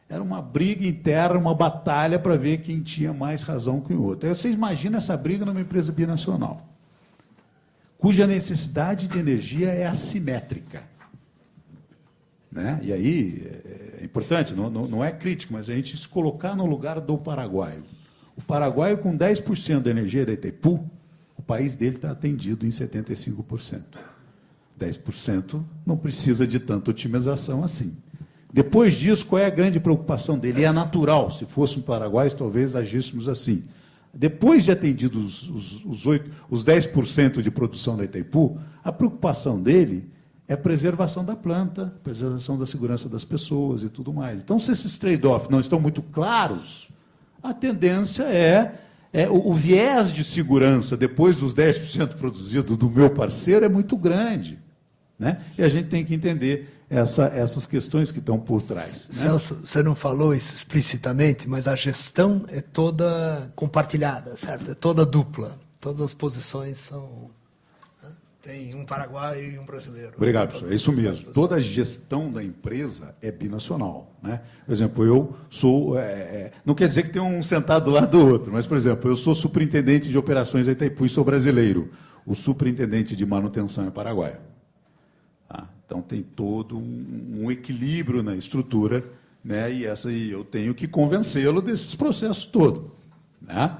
era uma briga interna, uma batalha para ver quem tinha mais razão que o outro. Aí você imagina essa briga numa empresa binacional, cuja necessidade de energia é assimétrica. Né? E aí, é importante, não é crítico, mas a gente se colocar no lugar do paraguaio. O paraguaio, com 10% da energia da Itaipu, o país dele está atendido em 75%. 10% não precisa de tanta otimização assim. Depois disso, qual é a grande preocupação dele? E é natural, se fôssemos paraguaios, talvez agíssemos assim. depois de atendidos os 10% de produção da Itaipu, a preocupação dele é a preservação da planta, preservação da segurança das pessoas e tudo mais. Então, se esses trade-offs não estão muito claros, a tendência o viés de segurança, depois dos 10% produzido do meu parceiro, é muito grande. Né? E a gente tem que entender essas questões que estão por trás. Né? Celso, você não falou isso explicitamente, mas a gestão é toda compartilhada, certo? É toda dupla. Todas as posições são... Né? Tem um paraguaio e um brasileiro. Obrigado, professor. É isso mesmo. Toda a gestão da empresa é binacional. Né? Por exemplo, eu sou... não quer dizer que tem um sentado do lado do outro, mas, por exemplo, eu sou superintendente de operações da Itaipu e sou brasileiro. O superintendente de manutenção é paraguaio. Então, tem todo um equilíbrio na estrutura, né? E eu tenho que convencê-lo desses processos todos. Né?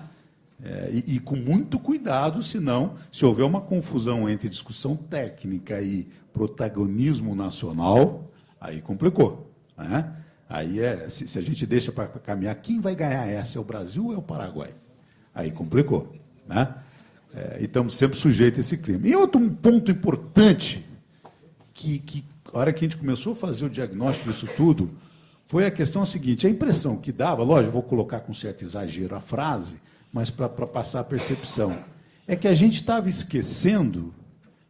E com muito cuidado, senão, se houver uma confusão entre discussão técnica e protagonismo nacional, aí complicou. Né? Aí, se a gente deixa para caminhar, quem vai ganhar essa? É o Brasil ou é o Paraguai? Aí complicou. Né? E estamos sempre sujeitos a esse clima. E outro ponto importante, que a hora que a gente começou a fazer o diagnóstico disso tudo, foi a questão seguinte: a impressão que dava, lógico, vou colocar com certo exagero a frase, mas para passar a percepção, é que a gente estava esquecendo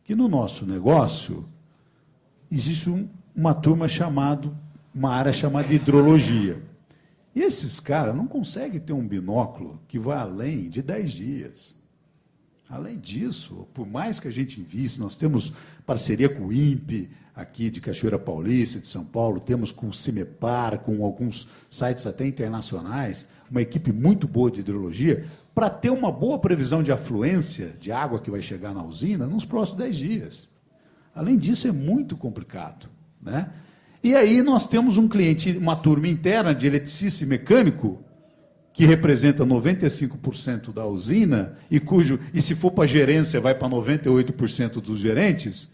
que no nosso negócio existe uma área chamada hidrologia. E esses caras não conseguem ter um binóculo que vai além de 10 dias. Além disso, por mais que a gente invista, nós temos parceria com o INPE, aqui de Cachoeira Paulista, de São Paulo, temos com o CIMEPAR, com alguns sites até internacionais, uma equipe muito boa de hidrologia, para ter uma boa previsão de afluência de água que vai chegar na usina nos próximos 10 dias. Além disso, é muito complicado. Né? E aí nós temos um cliente, uma turma interna de eletricista e mecânico, que representa 95% da usina, e se for para a gerência, vai para 98% dos gerentes,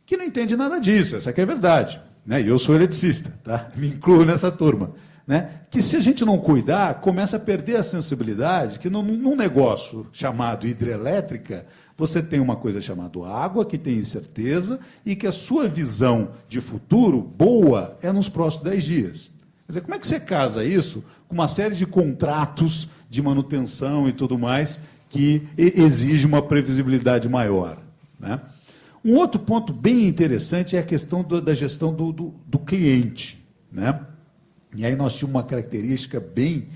que não entende nada disso, essa aqui é a verdade. Né? E eu sou eletricista, tá? Me incluo nessa turma. Né? Que se a gente não cuidar, começa a perder a sensibilidade, que num negócio chamado hidrelétrica, você tem uma coisa chamada água, que tem incerteza, e que a sua visão de futuro boa é nos próximos 10 dias. Quer dizer, como é que você casa isso com uma série de contratos de manutenção e tudo mais que exige uma previsibilidade maior? Né? Um outro ponto bem interessante é a questão da gestão do cliente. Né? E aí nós tínhamos uma característica bem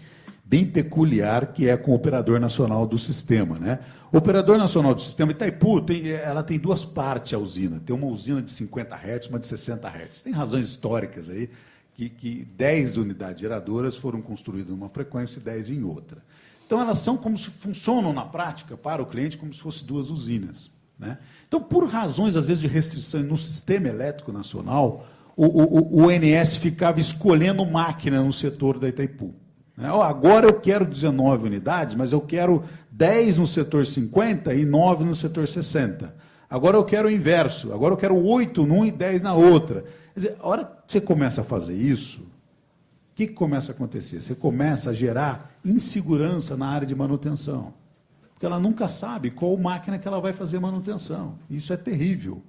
peculiar, que é com o operador nacional do sistema. Né? O operador nacional do sistema, Itaipu, ela tem duas partes, a usina. Tem uma usina de 50 Hz, uma de 60 Hz. Tem razões históricas aí, que 10 unidades geradoras foram construídas numa frequência e 10 em outra. Então, elas são como se funcionam na prática para o cliente como se fossem duas usinas. Né? Então, por razões, às vezes, de restrição no sistema elétrico nacional, o ONS ficava escolhendo máquina no setor da Itaipu. Né? Agora eu quero 19 unidades, mas eu quero 10 no setor 50 e 9 no setor 60. Agora eu quero o inverso, agora eu quero 8 num e 10 na outra. Quer dizer, a hora que você começa a fazer isso, o que começa a acontecer? Você começa a gerar insegurança na área de manutenção. Porque ela nunca sabe qual máquina que ela vai fazer manutenção. Isso é terrível.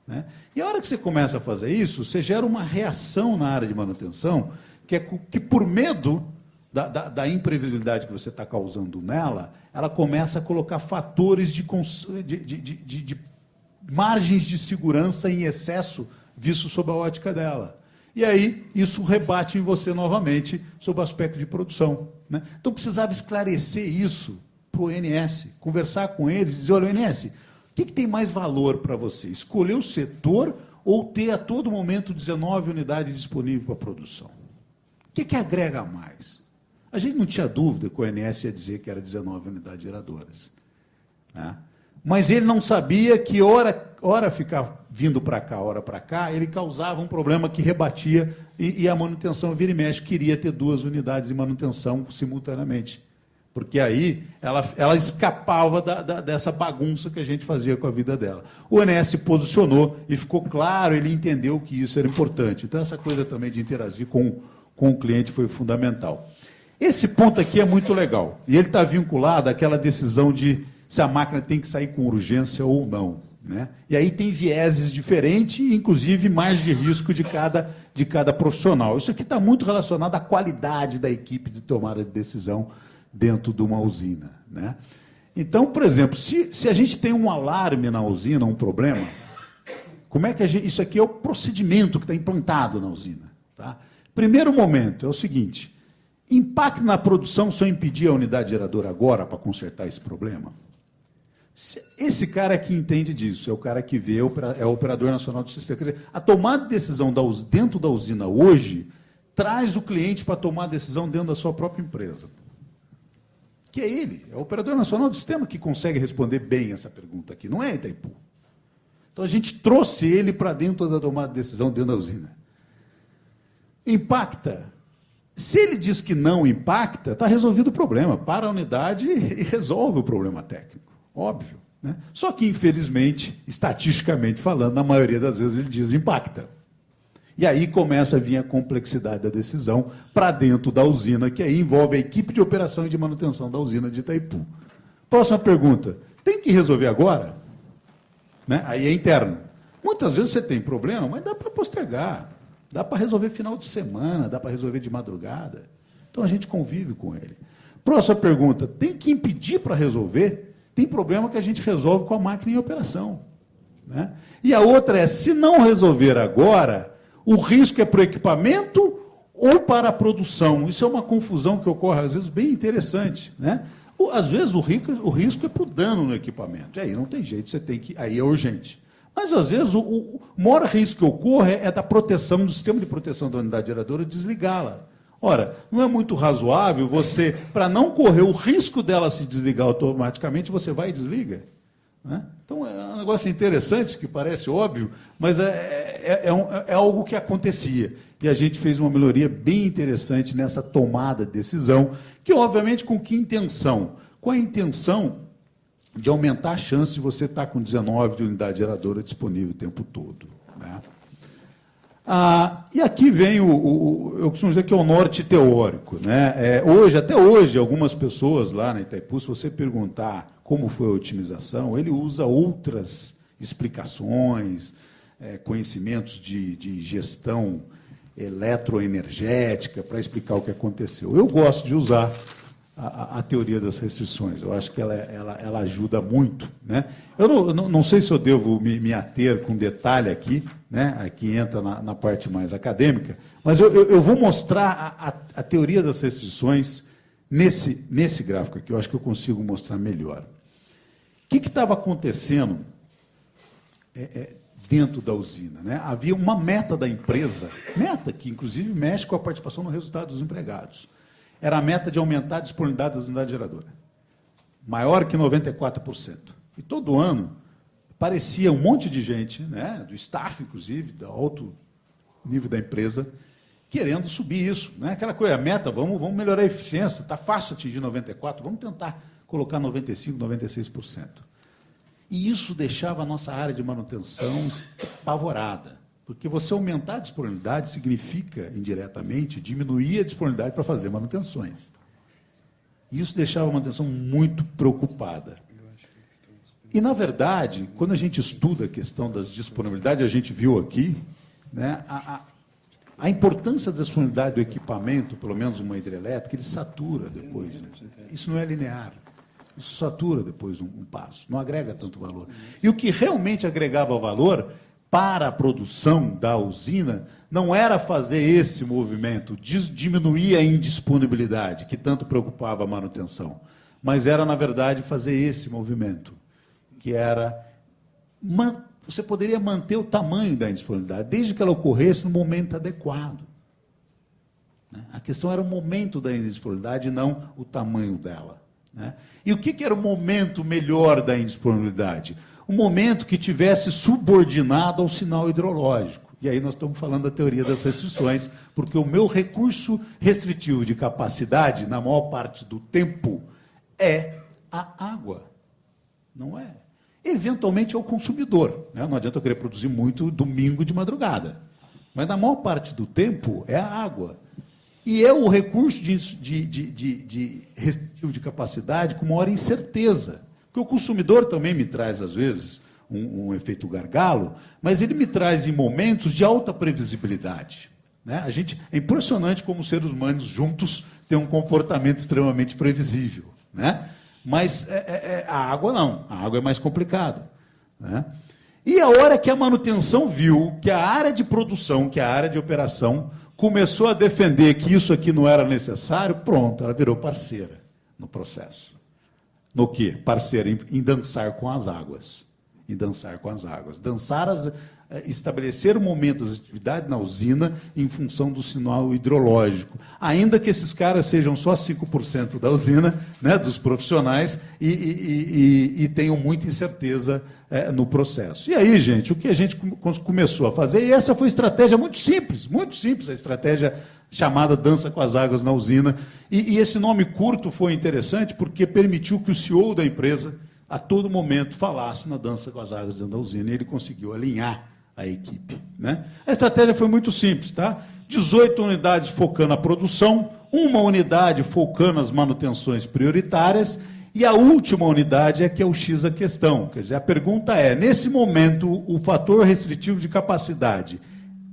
Né? E a hora que você começa a fazer isso, você gera uma reação na área de manutenção que por medo da imprevisibilidade que você está causando nela, ela começa a colocar fatores de margens de segurança em excesso visto sob a ótica dela. E aí, isso rebate em você novamente sob o aspecto de produção. Né? Então, precisava esclarecer isso para o ONS, conversar com eles, dizer, olha, ONS, o que tem mais valor para você? Escolher o setor ou ter a todo momento 19 unidades disponíveis para produção? O que agrega mais? A gente não tinha dúvida que o ONS ia dizer que era 19 unidades geradoras. Né? Mas ele não sabia que hora ficar vindo para cá, hora para cá, ele causava um problema que rebatia e a manutenção vira e mexe queria ter 2 unidades de manutenção simultaneamente. Porque aí ela escapava dessa bagunça que a gente fazia com a vida dela. O ONS se posicionou e ficou claro, ele entendeu que isso era importante. Então, essa coisa também de interagir com o cliente foi fundamental. Esse ponto aqui é muito legal. E ele está vinculado àquela decisão de se a máquina tem que sair com urgência ou não. Né? E aí tem vieses diferentes, inclusive margem de risco de cada profissional. Isso aqui está muito relacionado à qualidade da equipe de tomada de decisão dentro de uma usina. Né? Então, por exemplo, se a gente tem um alarme na usina, um problema, como é que isso aqui é o procedimento que está implantado na usina. Tá? Primeiro momento é o seguinte: impacto na produção se eu impedir a unidade geradora agora para consertar esse problema? Esse cara que entende disso, é o cara que vê, é o operador nacional do sistema. Quer dizer, a tomada de decisão dentro da usina hoje traz o cliente para tomar a decisão dentro da sua própria empresa. Que é ele, é o operador nacional do sistema que consegue responder bem essa pergunta aqui, não é Itaipu. Então a gente trouxe ele para dentro da tomada de decisão dentro da usina. Impacta. Se ele diz que não impacta, está resolvido o problema. Para a unidade e resolve o problema técnico. Óbvio. Né? Só que, infelizmente, estatisticamente falando, na maioria das vezes ele diz impacta. E aí começa a vir a complexidade da decisão para dentro da usina, que aí envolve a equipe de operação e de manutenção da usina de Itaipu. Próxima pergunta. Tem que resolver agora? Né? Aí é interno. Muitas vezes você tem problema, mas dá para postergar. Dá para resolver final de semana, dá para resolver de madrugada. Então a gente convive com ele. Próxima pergunta. Tem que impedir para resolver? Tem problema que a gente resolve com a máquina em operação. Né? E a outra é, se não resolver agora, o risco é para o equipamento ou para a produção. Isso é uma confusão que ocorre, às vezes, bem interessante. Né? Às vezes, o risco é para o dano no equipamento. E aí não tem jeito, aí é urgente. Mas, às vezes, o maior risco que ocorre é da proteção, do sistema de proteção da unidade geradora, desligá-la. Ora, não é muito razoável você, para não correr o risco dela se desligar automaticamente, você vai e desliga? Né? Então, é um negócio interessante, que parece óbvio, mas é algo que acontecia. E a gente fez uma melhoria bem interessante nessa tomada de decisão, que, obviamente, com que intenção? Com a intenção de aumentar a chance de você estar com 19 de unidade geradora disponível o tempo todo. Né? E aqui vem eu costumo dizer que é o norte teórico. Né? Até hoje, algumas pessoas lá na Itaipu, se você perguntar como foi a otimização, ele usa outras explicações, conhecimentos de gestão eletroenergética para explicar o que aconteceu. Eu gosto de usar a teoria das restrições. Eu acho que ela ajuda muito. Né? Eu não sei se eu devo me ater com detalhe aqui, né? Aqui entra na parte mais acadêmica, mas eu vou mostrar a teoria das restrições nesse gráfico aqui. Eu acho que eu consigo mostrar melhor. O que estava acontecendo dentro da usina? Né? Havia uma meta da empresa, meta que, inclusive, mexe com a participação no resultado dos empregados. Era a meta de aumentar a disponibilidade das unidades geradoras. Maior que 94%. E todo ano parecia um monte de gente, né, do staff, inclusive, do alto nível da empresa, querendo subir isso. Né? Aquela coisa, a meta, vamos melhorar a eficiência, está fácil atingir 94%, vamos tentar colocar 95%, 96%. E isso deixava a nossa área de manutenção apavorada. Porque você aumentar a disponibilidade significa, indiretamente, diminuir a disponibilidade para fazer manutenções. E isso deixava a manutenção muito preocupada. E, na verdade, quando a gente estuda a questão das disponibilidades, a gente viu aqui, né, a importância da disponibilidade do equipamento, pelo menos uma hidrelétrica, ele satura depois. Né? Isso não é linear. Isso satura depois um passo. Não agrega tanto valor. E o que realmente agregava valor para a produção da usina não era fazer esse movimento, diminuir a indisponibilidade, que tanto preocupava a manutenção, mas era, na verdade, fazer esse movimento, que era... Você poderia manter o tamanho da indisponibilidade, desde que ela ocorresse no momento adequado. Né? A questão era o momento da indisponibilidade, não o tamanho dela. Né? E o que era o momento melhor da indisponibilidade? Um momento que tivesse subordinado ao sinal hidrológico. E aí nós estamos falando da teoria das restrições, porque o meu recurso restritivo de capacidade, na maior parte do tempo, é a água. Não é? Eventualmente é o consumidor. Né? Não adianta eu querer produzir muito domingo de madrugada. Mas na maior parte do tempo é a água. E é o recurso de restritivo de capacidade com maior incerteza. Porque o consumidor também me traz, às vezes, um efeito gargalo, mas ele me traz em momentos de alta previsibilidade. Né? É impressionante como os seres humanos juntos têm um comportamento extremamente previsível. Né? Mas a água não, a água é mais complicado. Né? E a hora que a manutenção viu que a área de produção, que a área de operação, começou a defender que isso aqui não era necessário, pronto, ela virou parceira no processo. No quê? Parceira em dançar com as águas. Em dançar com as águas. Estabelecer o momento das atividades na usina em função do sinal hidrológico. Ainda que esses caras sejam só 5% da usina, né, dos profissionais, e tenham muita incerteza no processo. E aí, gente, o que a gente começou a fazer, e essa foi estratégia muito simples, a estratégia chamada Dança com as Águas na Usina, e esse nome curto foi interessante porque permitiu que o CEO da empresa, a todo momento, falasse na Dança com as Águas dentro da usina, e ele conseguiu alinhar a equipe. Né? A estratégia foi muito simples, tá? 18 unidades focando a produção, uma unidade focando as manutenções prioritárias, e a última unidade é que é o X da questão. Quer dizer, a pergunta é, nesse momento, o fator restritivo de capacidade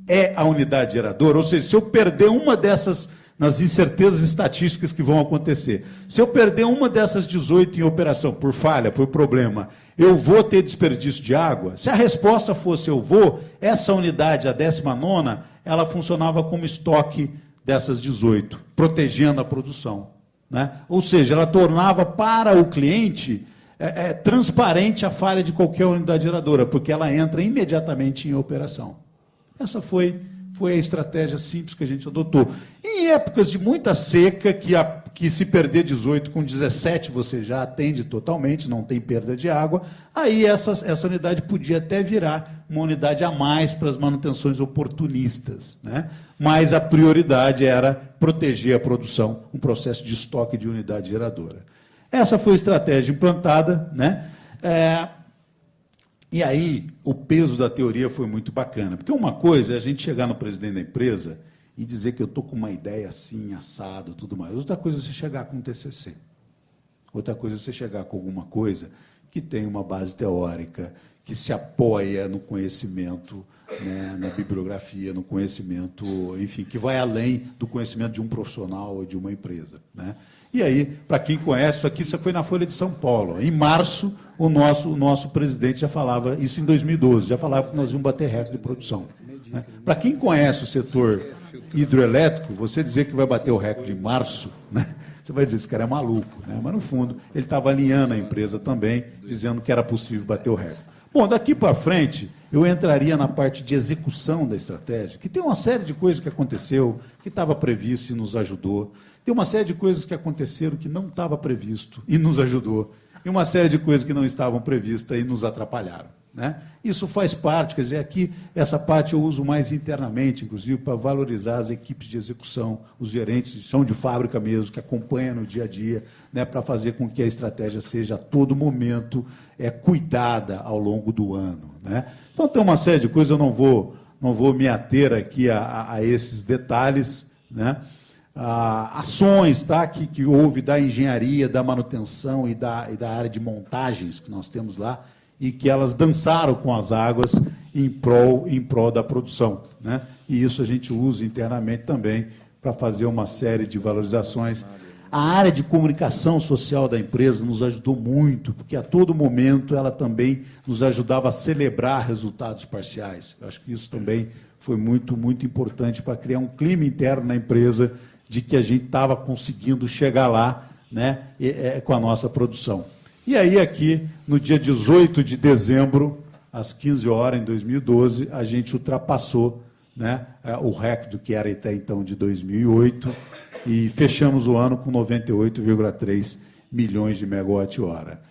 é a unidade geradora? Ou seja, se eu perder uma dessas, nas incertezas estatísticas que vão acontecer, se eu perder uma dessas 18 em operação, por falha, por problema, eu vou ter desperdício de água? Se a resposta fosse eu vou, essa unidade, a 19ª, ela funcionava como estoque dessas 18, protegendo a produção. Né? Ou seja, ela tornava para o cliente transparente a falha de qualquer unidade geradora, porque ela entra imediatamente em operação. Essa foi a estratégia simples que a gente adotou. Em épocas de muita seca, que se perder 18 com 17 você já atende totalmente, não tem perda de água, aí essa unidade podia até virar uma unidade a mais para as manutenções oportunistas. Né? Mas a prioridade era proteger a produção, um processo de estoque de unidade geradora. Essa foi a estratégia implantada, né? E aí, o peso da teoria foi muito bacana. Porque uma coisa é a gente chegar no presidente da empresa e dizer que eu estou com uma ideia assim, assado, tudo mais. Outra coisa é você chegar com um TCC. Outra coisa é você chegar com alguma coisa que tem uma base teórica, que se apoia no conhecimento, né, na bibliografia, no conhecimento, enfim, que vai além do conhecimento de um profissional ou de uma empresa. Né? E aí, para quem conhece, isso foi na Folha de São Paulo. Em março, o nosso presidente já falava, isso em 2012, já falava que nós íamos bater recorde de produção. Né? Para quem conhece o setor hidroelétrico, você dizer que vai bater o recorde em março, né? Você vai dizer, esse cara é maluco. Né? Mas, no fundo, ele estava alinhando a empresa também, dizendo que era possível bater o recorde. Bom, daqui para frente, eu entraria na parte de execução da estratégia, que tem uma série de coisas que aconteceu, que estava previsto e nos ajudou. Tem uma série de coisas que aconteceram que não estava previsto e nos ajudou. E uma série de coisas que não estavam previstas e nos atrapalharam. Né? Isso faz parte, quer dizer, aqui, essa parte eu uso mais internamente, inclusive, para valorizar as equipes de execução, os gerentes de chão de fábrica mesmo, que acompanham no dia a dia, né, para fazer com que a estratégia seja a todo momento cuidada ao longo do ano. Né? Então, tem uma série de coisas, eu não vou me ater aqui a esses detalhes, né? Ações, tá, que houve da engenharia, da manutenção e da área de montagens que nós temos lá, e que elas dançaram com as águas em prol da produção. Né? E isso a gente usa internamente também para fazer uma série de valorizações. A área de comunicação social da empresa nos ajudou muito, porque a todo momento ela também nos ajudava a celebrar resultados parciais. Eu acho que isso também foi muito, muito importante para criar um clima interno na empresa de que a gente estava conseguindo chegar lá, né, com a nossa produção. E aí, aqui, no dia 18 de dezembro, às 15 horas, em 2012, a gente ultrapassou, né, o recorde que era até então de 2008 e fechamos o ano com 98,3 milhões de megawatt-hora.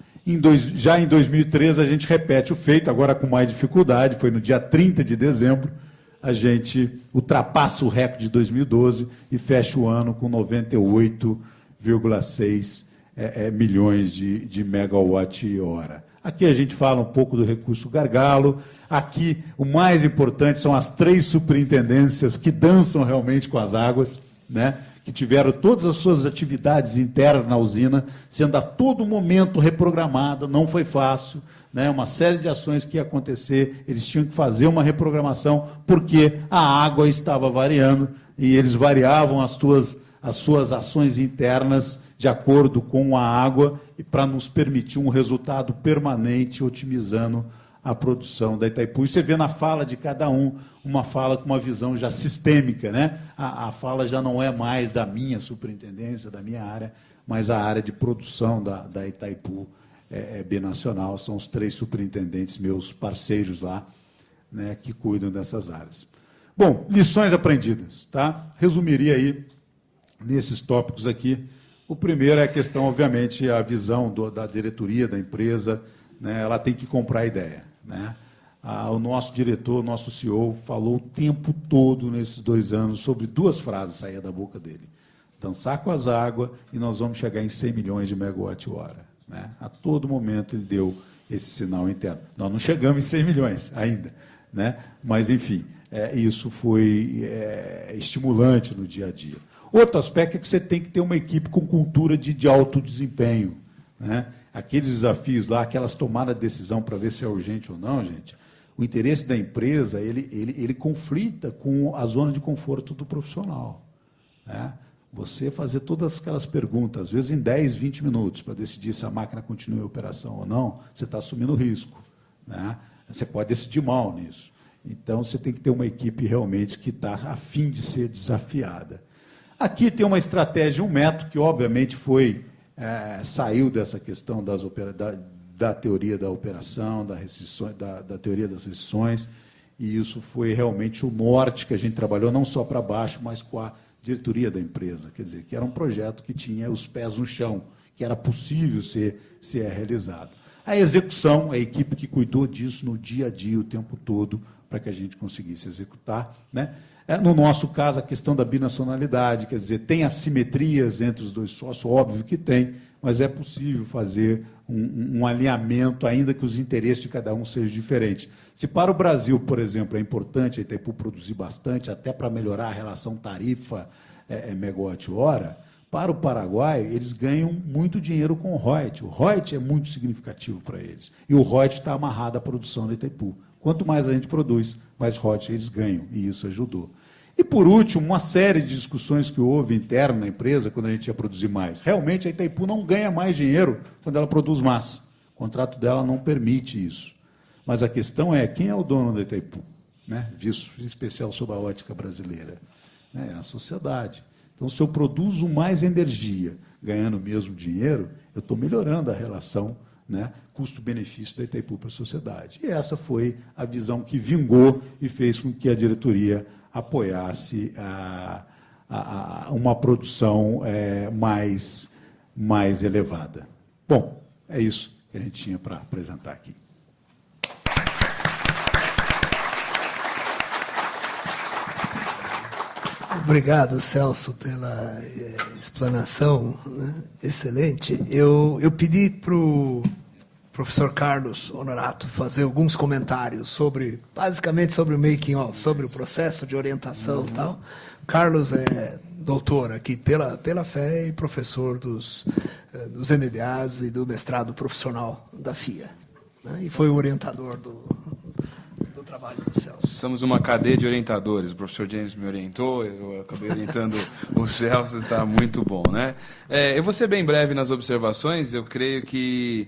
Já em 2013, a gente repete o feito, agora com mais dificuldade, foi no dia 30 de dezembro, a gente ultrapassa o recorde de 2012 e fecha o ano com 98,6 milhões de megawatt-hora. Aqui a gente fala um pouco do recurso gargalo. Aqui, o mais importante são as 3 superintendências que dançam realmente com as águas, né? que tiveram todas as suas atividades internas na usina sendo a todo momento reprogramada, não foi fácil, né? Uma série de ações que ia acontecer, eles tinham que fazer uma reprogramação, porque a água estava variando, e eles variavam as suas ações internas de acordo com a água, e para nos permitir um resultado permanente, otimizando a produção da Itaipu. E você vê na fala de cada um, uma fala com uma visão já sistêmica, né? A fala já não é mais da minha superintendência, da minha área, mas a área de produção da Itaipu é binacional, são os 3 superintendentes, meus parceiros lá, né, que cuidam dessas áreas. Bom, lições aprendidas, tá? Resumiria aí, nesses tópicos aqui. O primeiro é a questão, obviamente, a visão da diretoria da empresa, né? Ela tem que comprar a ideia, né? O nosso diretor, o nosso CEO, falou o tempo todo, nesses 2 anos, sobre 2 frases que saíam da boca dele. Dançar com as águas e nós vamos chegar em 100 milhões de megawatt-hora. Né? A todo momento ele deu esse sinal interno. Nós não chegamos em 100 milhões ainda, né? Mas, enfim, isso foi estimulante no dia a dia. Outro aspecto é que você tem que ter uma equipe com cultura de alto desempenho. Né? Aqueles desafios lá, aquelas tomadas de decisão para ver se é urgente ou não, gente, o interesse da empresa, ele conflita com a zona de conforto do profissional. Né? Você fazer todas aquelas perguntas, às vezes em 10, 20 minutos, para decidir se a máquina continua em operação ou não, você está assumindo risco. Né? Você pode decidir mal nisso. Então, você tem que ter uma equipe realmente que está a fim de ser desafiada. Aqui tem uma estratégia, um método que, obviamente, saiu dessa questão da teoria da operação, da teoria das restrições, e isso foi realmente o norte que a gente trabalhou, não só para baixo, mas com a diretoria da empresa, quer dizer, que era um projeto que tinha os pés no chão, que era possível ser realizado. A execução, a equipe que cuidou disso no dia a dia, o tempo todo, para que a gente conseguisse executar. Né? No nosso caso, a questão da binacionalidade, quer dizer, tem assimetrias entre os 2 sócios, óbvio que tem, mas é possível fazer um alinhamento, ainda que os interesses de cada um sejam diferentes. Se para o Brasil, por exemplo, é importante a Itaipu produzir bastante, até para melhorar a relação tarifa megawatt-hora, para o Paraguai, eles ganham muito dinheiro com o ROIT. O ROIT é muito significativo para eles. E o ROIT está amarrado à produção da Itaipu. Quanto mais a gente produz, mais ROIT eles ganham, e isso ajudou. E, por último, uma série de discussões que houve interna na empresa, quando a gente ia produzir mais. Realmente, a Itaipu não ganha mais dinheiro quando ela produz mais. O contrato dela não permite isso. Mas a questão é, quem é o dono da Itaipu? Né? Visto especial sob a ótica brasileira. É a sociedade. Então, se eu produzo mais energia, ganhando o mesmo dinheiro, eu estou melhorando a relação, né, custo-benefício da Itaipu para a sociedade. E essa foi a visão que vingou e fez com que a diretoria apoiasse uma produção mais elevada. Bom, é isso que a gente tinha para apresentar aqui. Obrigado, Celso, pela explanação, né? Excelente. Eu pedi para o professor Carlos Honorato fazer alguns comentários basicamente sobre o making of, sobre o processo de orientação e tal. Carlos é doutor aqui pela FEA e professor dos MBAs e do mestrado profissional da FIA, né? E foi o orientador do trabalho do Celso. Estamos numa cadeia de orientadores. O professor James me orientou, eu acabei orientando o Celso, está muito bom, né? Eu vou ser bem breve nas observações. Eu creio que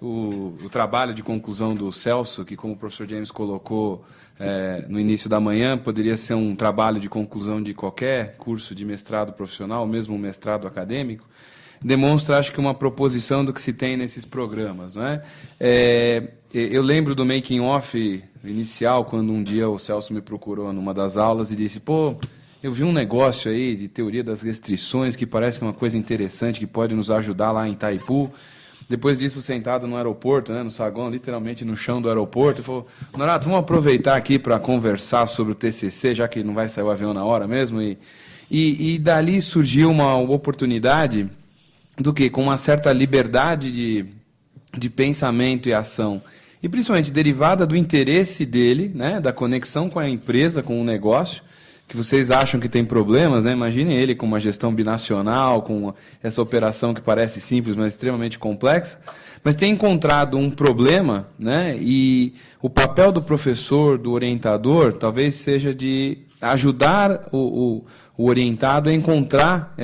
o trabalho de conclusão do Celso, que, como o professor James colocou no início da manhã, poderia ser um trabalho de conclusão de qualquer curso de mestrado profissional, mesmo um mestrado acadêmico, demonstra, acho que, uma proposição do que se tem nesses programas, não é? Eu lembro do making off inicial, quando um dia o Celso me procurou numa das aulas e disse: pô, eu vi um negócio aí de teoria das restrições que parece que é uma coisa interessante, que pode nos ajudar lá em Itaipu. Depois disso, sentado no aeroporto, né, no saguão, literalmente no chão do aeroporto, ele falou: Honorato, vamos aproveitar aqui para conversar sobre o TCC, já que não vai sair o avião na hora mesmo. E dali surgiu uma oportunidade do que? Com uma certa liberdade de pensamento e ação, e principalmente derivada do interesse dele, né, da conexão com a empresa, com o negócio, que vocês acham que tem problemas, né? Imaginem ele com uma gestão binacional, com essa operação que parece simples, mas extremamente complexa, mas tem encontrado um problema, né? E o papel do professor, do orientador, talvez seja de ajudar o orientado a encontrar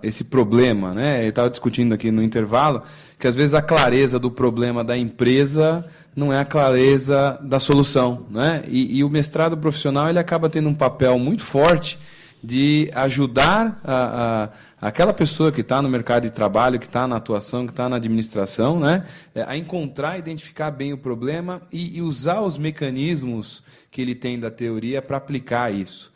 esse problema, né? Eu estava discutindo aqui no intervalo que às vezes a clareza do problema da empresa não é a clareza da solução, né? E o mestrado profissional ele acaba tendo um papel muito forte de ajudar aquela pessoa que está no mercado de trabalho, que está na atuação, que está na administração, né? A encontrar, identificar bem o problema e usar os mecanismos que ele tem da teoria para aplicar isso.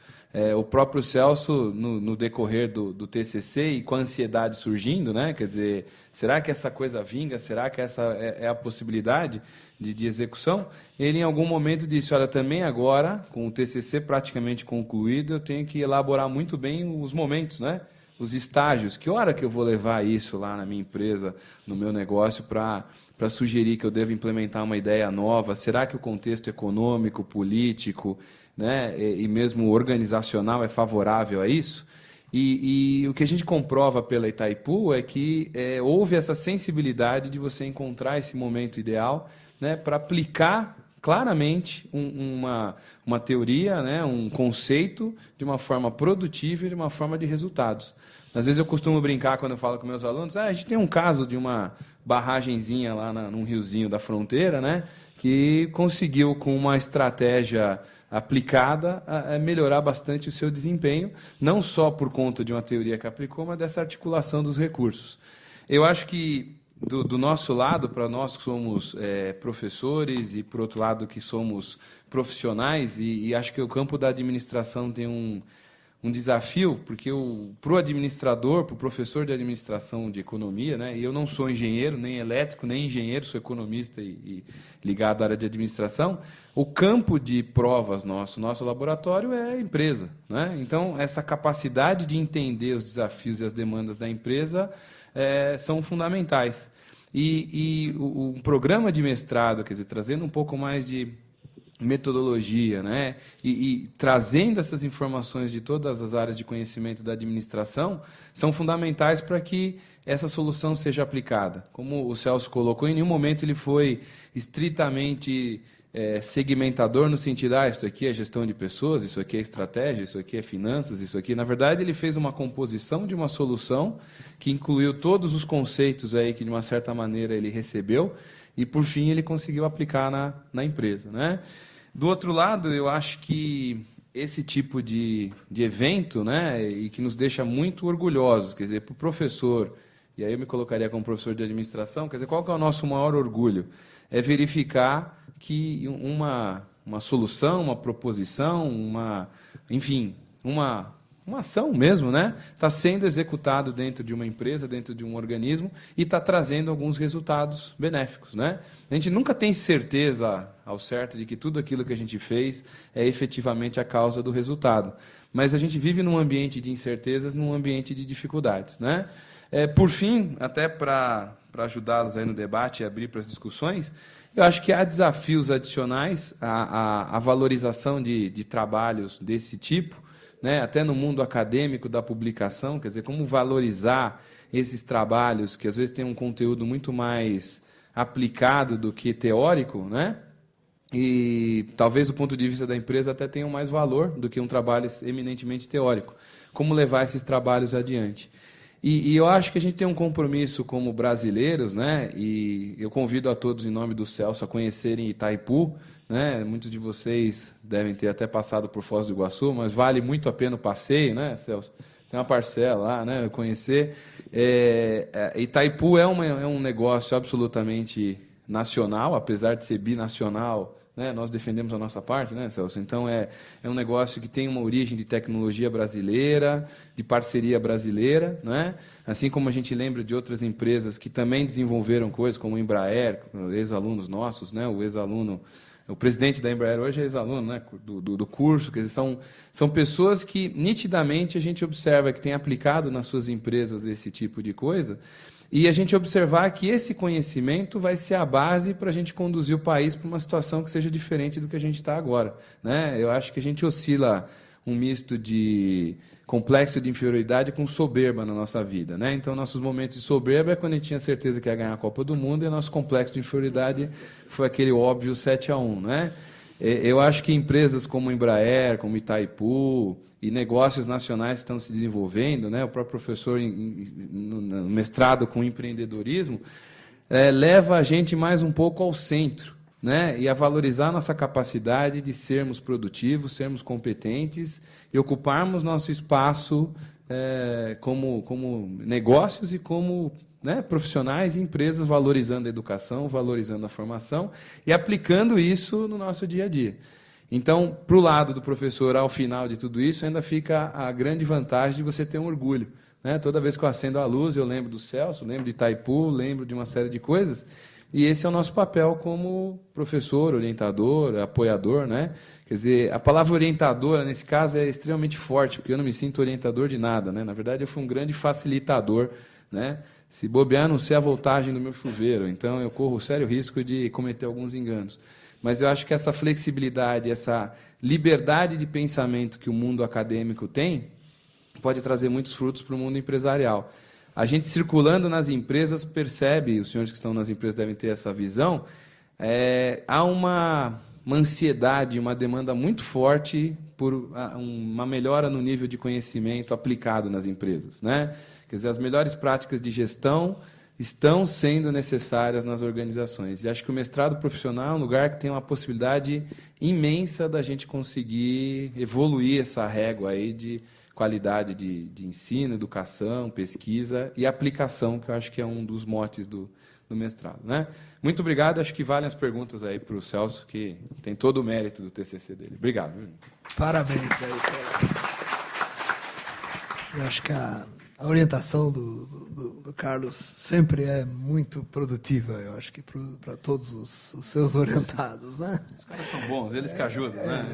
O próprio Celso, no decorrer do TCC e com a ansiedade surgindo, né? Quer dizer, será que essa coisa vinga? Será que essa é a possibilidade de execução? Ele, em algum momento, disse, olha, também agora, com o TCC praticamente concluído, eu tenho que elaborar muito bem os momentos, né? Os estágios. Que hora que eu vou levar isso lá na minha empresa, no meu negócio, para sugerir que eu devo implementar uma ideia nova? Será que o contexto econômico, político, né, e mesmo organizacional é favorável a isso? E o que a gente comprova pela Itaipu é que houve essa sensibilidade de você encontrar esse momento ideal, né, para aplicar claramente uma teoria, né, um conceito de uma forma produtiva e de uma forma de resultados. Às vezes eu costumo brincar quando eu falo com meus alunos, a gente tem um caso de uma barragenzinha lá num riozinho da fronteira, né, que conseguiu, com uma estratégia aplicada, a melhorar bastante o seu desempenho, não só por conta de uma teoria que aplicou, mas dessa articulação dos recursos. Eu acho que, do nosso lado, para nós que somos professores e, por outro lado, que somos profissionais, e acho que o campo da administração tem um desafio, porque para o administrador, para o professor de administração de economia, né, e eu não sou engenheiro, nem elétrico, nem engenheiro, sou economista e ligado à área de administração, o campo de provas nosso laboratório é a empresa, né? Então, essa capacidade de entender os desafios e as demandas da empresa são fundamentais. E o programa de mestrado, quer dizer, trazendo um pouco mais de metodologia, né? E trazendo essas informações de todas as áreas de conhecimento da administração, são fundamentais para que essa solução seja aplicada. Como o Celso colocou, em nenhum momento ele foi estritamente segmentador no sentido, isso aqui é gestão de pessoas, isso aqui é estratégia, isso aqui é finanças, isso aqui... Na verdade, ele fez uma composição de uma solução que incluiu todos os conceitos aí que, de uma certa maneira, ele recebeu e, por fim, ele conseguiu aplicar na empresa, né? Do outro lado, eu acho que esse tipo de evento, né, e que nos deixa muito orgulhosos, quer dizer, para o professor, e aí eu me colocaria como professor de administração, quer dizer, qual que é o nosso maior orgulho? É verificar que uma solução, uma proposição, enfim, uma ação mesmo, né, está sendo executado dentro de uma empresa, dentro de um organismo, e está trazendo alguns resultados benéficos, né? A gente nunca tem certeza ao certo de que tudo aquilo que a gente fez é efetivamente a causa do resultado. Mas a gente vive num ambiente de incertezas, num ambiente de dificuldades, né? Por fim, até para ajudá-los aí no debate e abrir para as discussões, eu acho que há desafios adicionais à valorização de trabalhos desse tipo, né, até no mundo acadêmico da publicação, quer dizer, como valorizar esses trabalhos que às vezes têm um conteúdo muito mais aplicado do que teórico, né? E talvez do ponto de vista da empresa até tenham mais valor do que um trabalho eminentemente teórico. Como levar esses trabalhos adiante? E eu acho que a gente tem um compromisso como brasileiros, né? E eu convido a todos, em nome do Celso, a conhecerem Itaipu, né? Muitos de vocês devem ter até passado por Foz do Iguaçu, mas vale muito a pena o passeio, né, Celso? Tem uma parcela lá, né? Conhecer. Itaipu é um negócio absolutamente nacional, apesar de ser binacional, né? Nós defendemos a nossa parte, né, Celso? Então, é um negócio que tem uma origem de tecnologia brasileira, de parceria brasileira, né? Assim como a gente lembra de outras empresas que também desenvolveram coisas, como o Embraer, ex-alunos nossos, né? O presidente da Embraer hoje é ex-aluno, né, do curso. Quer dizer, são pessoas que, nitidamente, a gente observa que têm aplicado nas suas empresas esse tipo de coisa, e a gente observar que esse conhecimento vai ser a base para a gente conduzir o país para uma situação que seja diferente do que a gente está agora, né? Eu acho que a gente oscila um misto de complexo de inferioridade com soberba na nossa vida, né? Então, nossos momentos de soberba é quando a gente tinha certeza que ia ganhar a Copa do Mundo, e nosso complexo de inferioridade foi aquele óbvio 7-1, né? Eu acho que empresas como Embraer, como Itaipu e negócios nacionais estão se desenvolvendo, né? O próprio professor no mestrado com empreendedorismo leva a gente mais um pouco ao centro, né? E a valorizar nossa capacidade de sermos produtivos, sermos competentes e ocuparmos nosso espaço como negócios e como, né, profissionais e empresas, valorizando a educação, valorizando a formação e aplicando isso no nosso dia a dia. Então, para o lado do professor, ao final de tudo isso, ainda fica a grande vantagem de você ter um orgulho, né? Toda vez que eu acendo a luz, eu lembro do Celso, lembro de Itaipu, lembro de uma série de coisas. E esse é o nosso papel como professor, orientador, apoiador, né? Quer dizer, a palavra orientadora, nesse caso, é extremamente forte, porque eu não me sinto orientador de nada, né? Na verdade, eu fui um grande facilitador, né? Se bobear, não sei a voltagem do meu chuveiro, então eu corro sério risco de cometer alguns enganos. Mas eu acho que essa flexibilidade, essa liberdade de pensamento que o mundo acadêmico tem, pode trazer muitos frutos para o mundo empresarial. A gente circulando nas empresas percebe, os senhores que estão nas empresas devem ter essa visão, há uma ansiedade, uma demanda muito forte por uma melhora no nível de conhecimento aplicado nas empresas, né? Quer dizer, as melhores práticas de gestão estão sendo necessárias nas organizações. E acho que o mestrado profissional é um lugar que tem uma possibilidade imensa da gente conseguir evoluir essa régua aí de qualidade de ensino, educação, pesquisa e aplicação, que eu acho que é um dos motes do mestrado, né? Muito obrigado. Acho que valem as perguntas aí para o Celso, que tem todo o mérito do TCC dele. Obrigado. Parabéns aí. Eu acho que a orientação do Carlos sempre é muito produtiva, eu acho que para todos os seus orientados, né? Os caras são bons, eles que ajudam, né?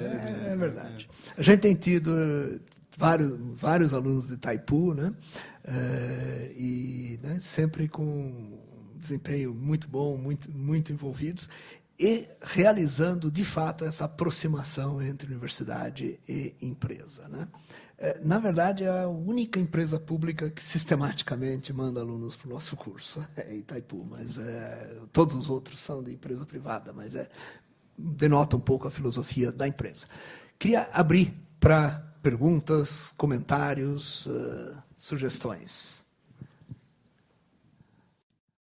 É verdade. A gente tem tido vários alunos de Itaipu, né? E né, sempre com desempenho muito bom, muito envolvidos, e realizando, de fato, essa aproximação entre universidade e empresa, né? Na verdade, é a única empresa pública que sistematicamente manda alunos para o nosso curso, é Itaipu, mas todos os outros são de empresa privada, mas denota um pouco a filosofia da empresa. Queria abrir para perguntas, comentários, sugestões.